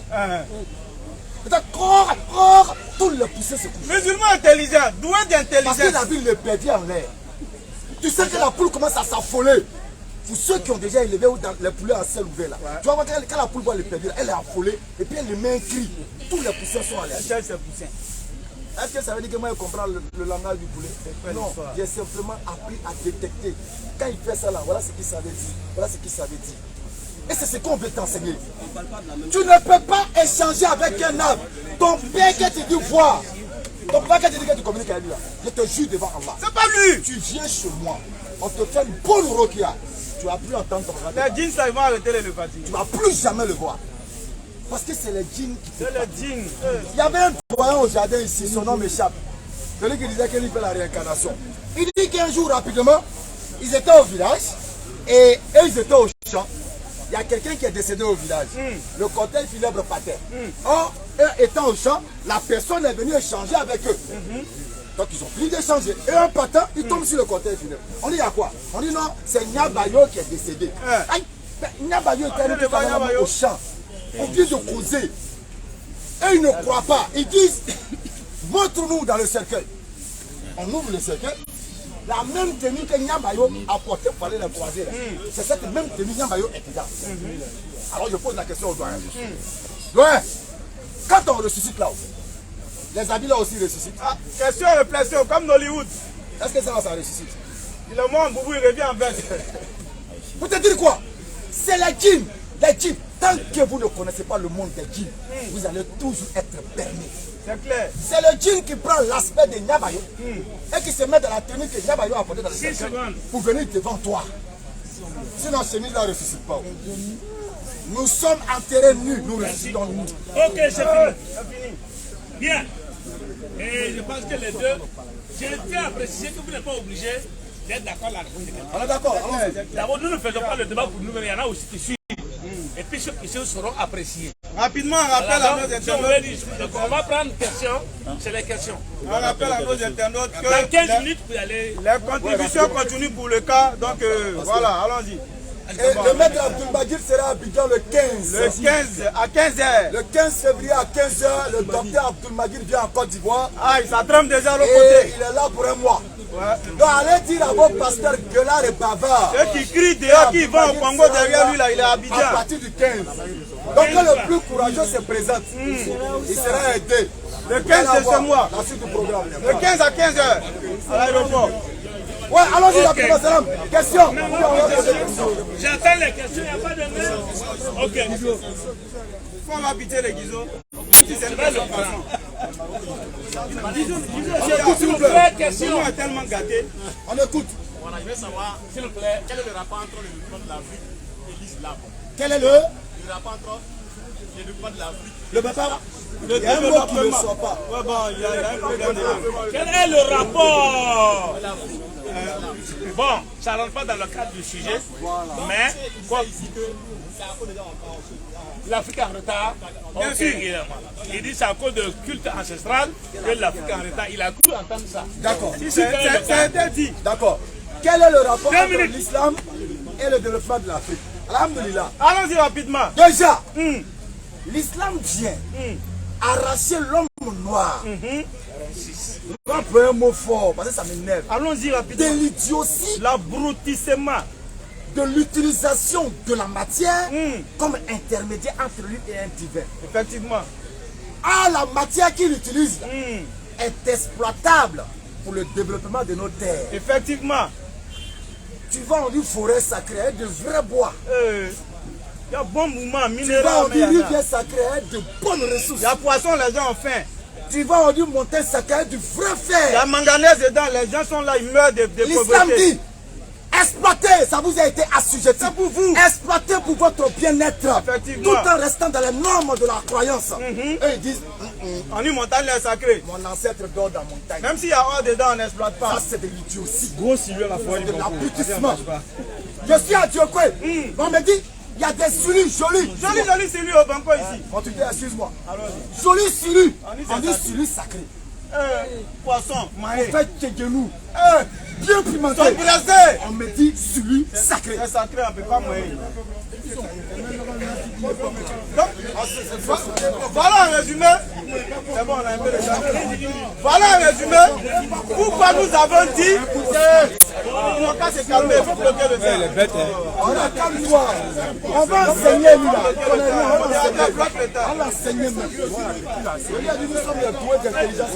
Tous les poussins se couchent. Musulman intelligent, doué d'intelligence. Parce qu'il a vu le pédi en l'air. Tu sais que la poule commence à s'affoler. Pour ceux qui ont déjà élevé les poulets en ciel ouvert là, tu vas voir quand la poule voit le pédi, elle est affolée et puis elle lui met un cri. Tous les poussins sont en l'air. Est-ce que ça veut dire que moi je comprends le langage du poulet? Non, j'ai simplement appris à détecter. Quand il fait ça là, voilà ce qu'il savait dire. Voilà ce qu'il savait dire. Et c'est ce qu'on veut t'enseigner. Tu ne peux pas échanger avec un arbre. Ton père qui te dit voir. Ton père qui te dit que tu communiques avec lui là. Je te jure devant Allah. C'est pas lui. Tu viens chez moi. On te fait une bonne roquia. Tu vas plus entendre ton radio. Les djinns, ça, ils vont arrêter les fatigues. Tu ne vas plus jamais le voir. Parce que c'est les djinns qui te C'est les djinns. Il y avait un doyen au jardin ici, son nom m'échappe. Celui qui disait qu'il fait la réincarnation. Il dit qu'un jour, rapidement, ils étaient au village et eux, ils étaient au champ. Il y a quelqu'un qui est décédé au village. Le cortège funèbre partait. Or, eux étant au champ, la personne est venue échanger avec eux. Donc ils ont pris d'échanger. Et un patin, il tombe sur le cortège funèbre. On dit à quoi? On dit non, c'est Nyabayo qui est décédé. Aïe, Nyabayo était allé au champ. On vient de causer. Et ils ne croient pas. Ils disent, montre-nous dans le cercueil. On ouvre le cercueil. La même tenue que Nyabayo a portée pour aller la croiser. C'est cette même tenue que Nyabayo est dedans. Alors je pose la question au doyen. Doyen, quand on ressuscite là-haut, les habits là aussi ressuscitent. Question et réflexion, comme Nollywood. Est-ce que ça ressuscite? Le monde, Boubou, il revient en veste. Pour te dire quoi? C'est les djinns. Les djinns. Tant que vous ne connaissez pas le monde des djinns, vous allez toujours être permis. C'est clair. C'est le djinn qui prend l'aspect de Nyabayo et qui se met dans la tenue que Nyabayo a portée dans le cercueil pour venir devant toi. Sinon, ce chemise là ne ressuscite pas. Nous sommes enterrés nus, nous ressuscitons nous. Ok, c'est fini. Bien. Et je pense que les deux, je tiens à préciser que vous n'êtes pas obligé d'être d'accord là. On est d'accord. D'abord, nous ne faisons pas le débat pour nous, mais il y en a aussi qui suivent. Et puis ceux qui seront appréciés. Rapidement, on rappelle à nos internautes. On va prendre question, c'est les questions. On rappelle à nos internautes que dans 15 minutes, vous allez... les contributions continuent pour le cas. Donc voilà, allons-y. Et le maître Abdul-Bagir sera à Abidjan le 15. Le 15 à 15h. Le 15 février à 15h, le docteur Abdul-Bagir vient en Côte d'Ivoire. Ah, il s'attrame déjà à l'autre Et côté. il est là pour un mois. Ouais. Donc allez dire à vos pasteurs gueulards et bavards. Ceux qui crient dehors, qui vont au Congo derrière lui, là, il est à À Abidjan. partir du 15. Donc quand le plus courageux se présente, il sera aidé. Le 15 de ce mois. La suite du programme. Le 15 à 15h à l'aéroport. Ouais, allons-y Ok. rapidement, salam. Question. J'attends les questions, il n'y a pas de mail. Ok. Faut m'habiter les guisos. Si c'est Je une vais le personne prendre. S'il vous plaît, question est tellement gâté. On écoute. Voilà, je veux savoir, s'il vous plaît, quel est le rapport entre le développement de l'Afrique et l'islam? Quel est le rapport entre le développement de l'Afrique? Le papa. Le Il y a un mot qui ne développement. sort pas. Ouais, bon, il y a un problème de langue. Quel est le rapport? Bon, ça ne rentre pas dans le cadre du sujet, mais quoi, l'Afrique en retard, Bien sûr. Il dit c'est à cause de culte ancestral que l'Afrique en retard. Il a cru entendre ça. D'accord. C'est interdit. D'accord. Quel est le rapport 2 entre minutes. l'islam et le développement de l'Afrique? Alhamdulillah. Allons-y rapidement. Déjà, l'islam vient arracher l'homme noir. Je vais employer un mot fort parce que ça m'énerve. Allons-y De rapidement. l'idiotie L'abrutissement. de l'utilisation de la matière comme intermédiaire entre lui et un divin. Effectivement. Ah, la matière qu'il utilise est exploitable pour le développement de nos terres. Effectivement. Tu vas en une forêt sacrée avec de vrais bois. Il y a bon mouvement Tu vas minéral. en mais il y une en a. rivière sacrée avec de bonnes Il ressources. y a poisson, les gens ont faim. Tu vas en une montagne sacrée avec du vrai Il y a fer. manganèse dedans, les gens sont là, ils meurent de L'islam pauvreté. dit exploitez, ça vous a été assujetti. C'est pour vous. Exploitez pour votre bien-être. Effectivement. Tout en restant dans les normes de la croyance. Eux, ils disent En une montagne, est sacrée. mon ancêtre dort dans la montagne. Même s'il y a or dedans, on n'exploite pas. Ça, c'est de l'idiotie. Gros sérieux la forêt De l'abrutissement. Je suis à Diokwe. On me dit il y a des sulis jolis. Joli, c'est lui au banco ici. Continue, excuse-moi. Allons-y. Joli sulis. On On dit dit c'est sulis sacré. Poisson, maïs. Faites Tchégenou. Bien pimenté. Sont pressés. On me dit sulis sacré. C'est sacré, on ne peut pas mourir. Donc, voilà un résumé. C'est bon, on a un peu de temps. Voilà un résumé. Pourquoi nous avons dit ils n'ont qu'à se calmer, il faut bloquer le temps. On a calme-toi. On va enseigner lui là. On va enseigner même. Il a dit nous sommes les doués d'intelligence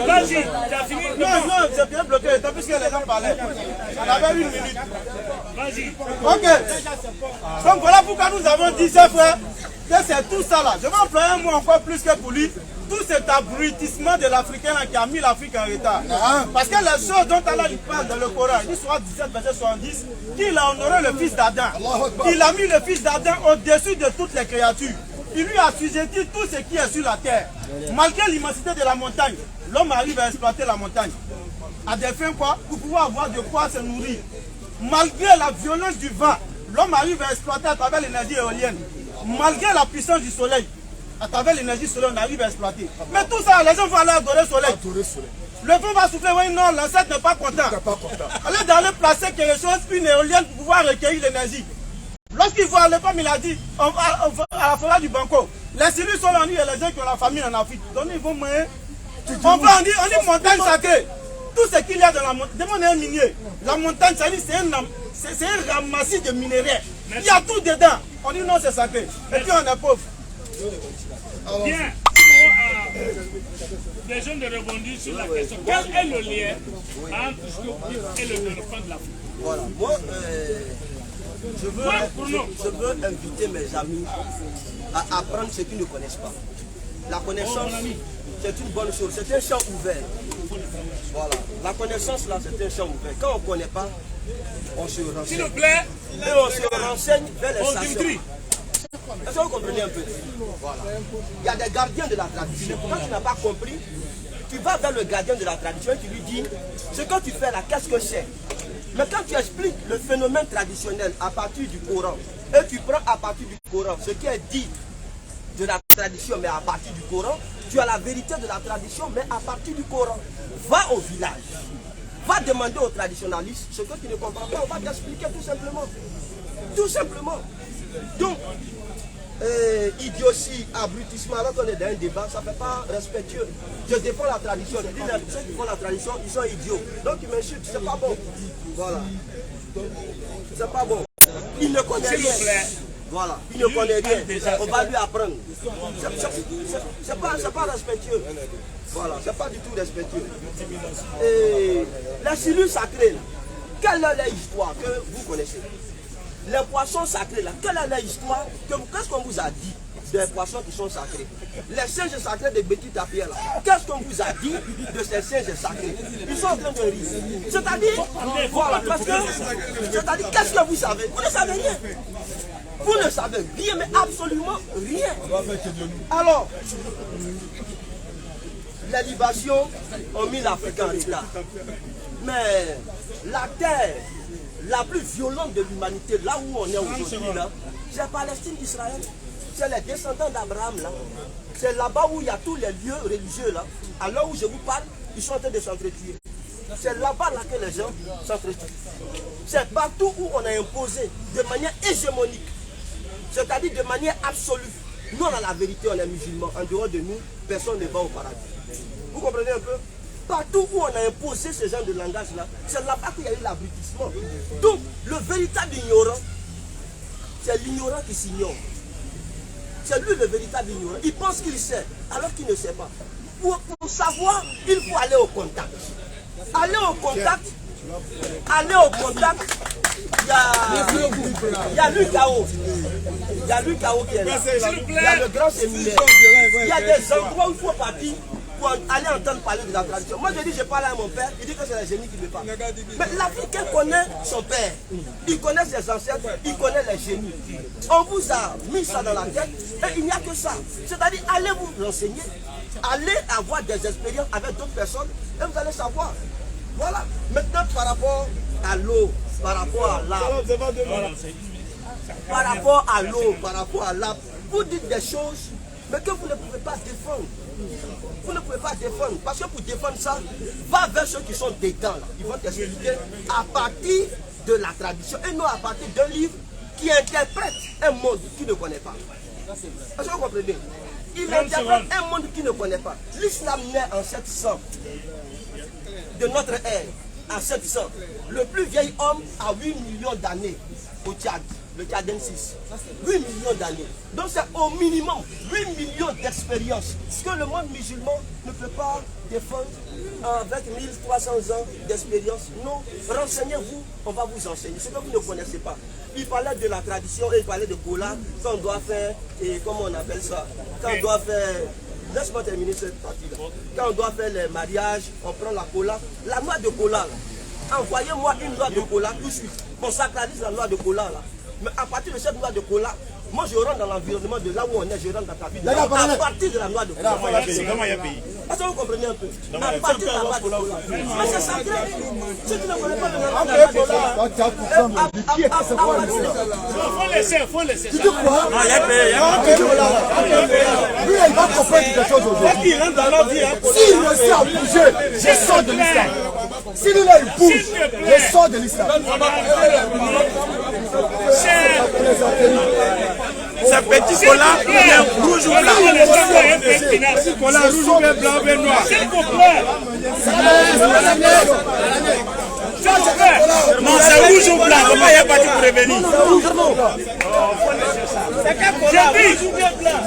Vas-y, tu as fini? Non, c'est bien bloqué le temps puisque les gens parlaient. On avait 1 minute. Vas-y. Ok. Donc voilà pourquoi nous avons dit, chers frères, que c'est tout ça là. Je vais employer un mot encore plus que pour lui. Tout cet abrutissement de l'Africain là qui a mis l'Afrique en retard. Parce que les choses dont Allah il parle dans le Coran, il dit sur 17 verset 70, qu'il a honoré le fils d'Adam. Il a mis le fils d'Adam au-dessus de toutes les créatures. Il lui a assujetti tout ce qui est sur la terre. Malgré l'immensité de la montagne, l'homme arrive à exploiter la montagne. À des fins quoi? Pour pouvoir avoir de quoi se nourrir. Malgré la violence du vent, l'homme arrive à exploiter à travers l'énergie éolienne. Malgré la puissance du soleil, à travers l'énergie solaire, on arrive à exploiter. Mais tout ça, les gens vont aller adorer le soleil. Le vent va souffler, oui, non, l'ancêtre n'est pas content. Allez d'aller placer quelque chose, une éolienne pour pouvoir recueillir l'énergie. Lorsqu'il voit le comme il a dit, on va à la forêt du Banco, les cellules sont là, et les gens qui ont la famille en Afrique. Donc ils vont mourir. On dit montagne sacrée. Tout ce qu'il y a dans la montagne, demandez un minier. La montagne, c'est un ramassis de minerais. Il y a tout dedans. On dit non, c'est sacré. Et puis on est pauvre. Bien. Des gens de rebondir sur la question. Quel est le lien entre ce et le développement de l'Afrique? Voilà. Moi, je veux inviter mes amis à apprendre ce qu'ils ne connaissent pas. La connaissance, c'est une bonne chose. C'est un champ ouvert. Voilà. La connaissance, là, c'est un champ ouvert. Quand on ne connaît pas, on se renseigne. S'il vous plaît. Et on se renseigne vers les stations. Est-ce que vous comprenez un peu? Voilà. Il y a des gardiens de la tradition. Quand tu n'as pas compris, tu vas vers le gardien de la tradition et tu lui dis, ce que tu fais là, qu'est-ce que c'est? Mais quand tu expliques le phénomène traditionnel à partir du Coran, et tu prends à partir du Coran ce qui est dit de la tradition, mais à partir du Coran, tu as la vérité de la tradition, mais à partir du Coran. Va au village. Va demander aux traditionalistes ce que tu ne comprends pas, on va t'expliquer tout simplement. Tout simplement. Donc, idiotie, abrutissement, alors qu'on est dans un débat, ça ne fait pas respectueux. Je défends la tradition, je dis ceux qui font la tradition, ils sont idiots. Donc ils m'insultent, c'est pas bon. Voilà. C'est pas bon. Il ne connaît rien. Voilà, il ne connaît rien. On va lui apprendre. C'est pas respectueux. Voilà, c'est pas du tout respectueux. Et les cellules sacrées, quelle est l'histoire que vous connaissez? Les poissons sacrés, là, quelle est l'histoire? Qu'est-ce qu'on vous a dit des poissons qui sont sacrés? Les singes sacrés de Betty Tapia, là, qu'est-ce qu'on vous a dit de ces singes sacrés? Ils sont en train de rire. C'est-à-dire, voilà, parce que, c'est-à-dire, qu'est-ce que vous savez? Vous ne savez rien. Vous ne savez rien, mais absolument rien. Alors, les libations ont mis l'Afrique en retard. Mais la terre la plus violente de l'humanité, là où on est aujourd'hui, c'est Palestine d'Israël. C'est les descendants d'Abraham, là. C'est là-bas où il y a tous les lieux religieux, là. À l'heure où je vous parle, ils sont en train de s'entretuer. C'est là-bas là que les gens s'entretuent. C'est partout où on a imposé de manière hégémonique, c'est-à-dire de manière absolue. Nous, on a la vérité, on est musulmans. En dehors de nous, personne ne va au paradis. Vous comprenez un peu? Partout où on a imposé ce genre de langage-là, c'est là-bas qu'il y a eu l'abrutissement. Donc, le véritable ignorant, c'est l'ignorant qui s'ignore. C'est lui le véritable ignorant. Il pense qu'il sait, alors qu'il ne sait pas. Pour savoir, il faut aller au contact. Aller au contact, il y a l'UKO. Il y a l'UKO qui est là. Il y a le grand séminaire. Il y a des endroits où il faut partir pour aller entendre parler de la tradition. Moi je dis, je parle à mon père, il dit que c'est les génies qui me parlent. Mais l'Africain connaît son père, il connaît ses ancêtres, il connaît les génies. On vous a mis ça dans la tête et il n'y a que ça. C'est-à-dire, allez vous renseigner, allez avoir des expériences avec d'autres personnes et vous allez savoir. Voilà. Maintenant, par rapport à l'eau, par rapport à l'arbre, par rapport à l'arbre, vous dites des choses, mais que vous ne pouvez pas défendre. Vous ne pouvez pas défendre. Parce que pour défendre ça, va vers ceux qui sont dedans. Là. Ils vont t'expliquer à partir de la tradition et non à partir d'un livre qui interprète un monde qu'il ne connaît pas. Est-ce que vous comprenez? Il interprète un monde qu'il ne connaît pas. L'islam naît en 700 de notre ère. En 700. Le plus vieil homme a 8 millions d'années au Tchad. Le Tchadensis. 8 millions d'années. Donc c'est au minimum 8 millions d'expériences. Ce que le monde musulman ne peut pas défendre avec 1300 ans d'expérience. Non, renseignez-vous, on va vous enseigner. Ce que vous ne connaissez pas. Il parlait de la tradition et il parlait de Kola. Quand on doit faire, et comment on appelle ça? Quand on doit faire... Laisse-moi terminer cette partie-là. Quand on doit faire les mariages, on prend la Kola. La loi de Kola, envoyez-moi une loi de Kola tout de suite. On sacralise la loi de Kola là. Mais à partir de cette loi de Kola, moi je rentre dans l'environnement de là où on est, je rentre dans ta vie. À partir de la loi de Kola. Est-ce que vous comprenez un peu? À partir de la loi de Kola. Mais c'est sacré. Si tu ne connais pas de la loi de Kola, faut laisser. Tu dis quoi? Lui, il va comprendre quelque chose aujourd'hui. S'il réussit à bouger, je sors de l'islam. Si lui là il bouge, je sors de l'islam. C'est petit cola, il est rouge ou blanc. Petit cola rouge ou blanc ou noir. S'il vous plaît. Non, c'est rouge ou blanc. Comment il est parti pour revenir? C'est quel cola? Rouge ou blanc?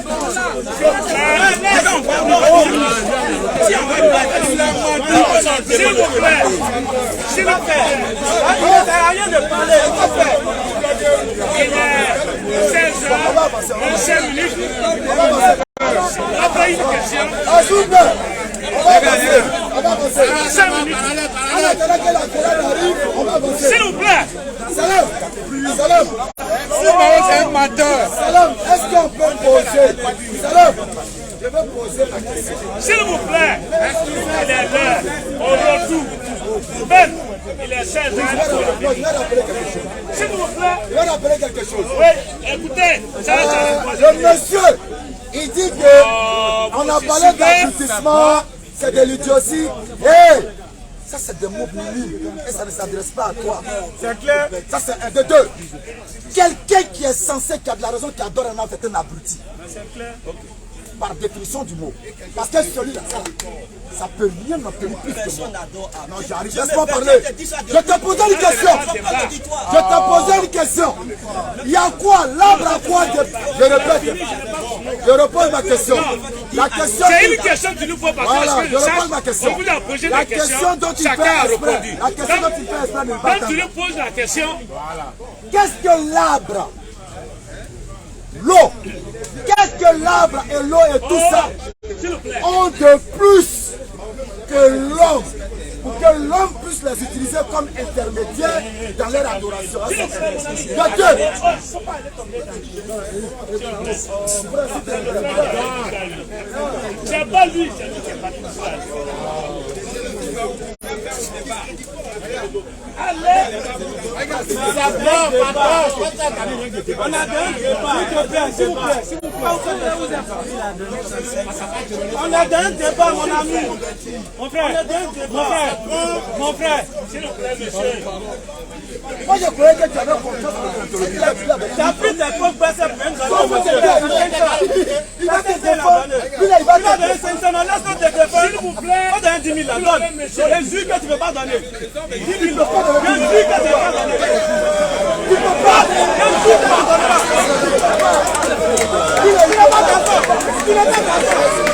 S'il vous plaît. S'il vous plaît. Il n'y a rien de parler. Il est 16 ans, ancien ministre. Après une question. S'il vous plaît. Salam. C'est un menteur. Salam, est-ce qu'on peut poser? Salam. Je vais poser la question. S'il vous plaît. Il est là. Au retour. Ben, il est 16 ans. S'il vous plaît. Je vais rappeler quelque chose. Oui, écoutez. Le monsieur, il dit que on a parlé d'abrutissement, c'est de l'idiotie. Hey, Ça, c'est des mots nuls et ça ne s'adresse pas à toi. C'est clair? Ça, c'est un de deux. Quelqu'un qui est censé, qui a de la raison, qui adore un homme, c'est un abruti. C'est clair? Par définition du mot. Parce que celui-là, ça peut rien m'obtenir plus que moi. Non, j'arrive. Laisse-moi parler. Je te posais une question. Je te posais une question. Il y a quoi? L'arbre a quoi? Je répète. Je réponds ma question. La question. C'est une question que tu nous poses parce voilà, que je réponds ma question. vous a posé la question dont tu chacun a répondu. La question dont tu fais exprès n'est pas. Quand tu lui poses la question, qu'est-ce que l'arbre? L'eau. Qu'est-ce que l'arbre et l'eau et tout ça ont de plus que l'homme pour que l'homme puisse les utiliser comme intermédiaires dans leur adoration? c'est pas lui, c'est lui qui est parti. On a un débat. S'il vous plaît. On a un débat, mon ami. Mon frère, mon frère. S'il vous plaît, monsieur. Moi, je croyais que tu avais confiance en l'autorité. Tu as pris tes propres baisses il va te défendre. Il va te donner 500, laisse-moi te défendre. S'il vous plaît. On donne 10 000 là, donne. Je jure que tu ne peux pas donner. 10 000, je jure que tu ne peux pas donner. Tu ne peux pas. Je jure que tu ne peux pas donner. Il n'est pas d'accord. Il n'est pas d'accord.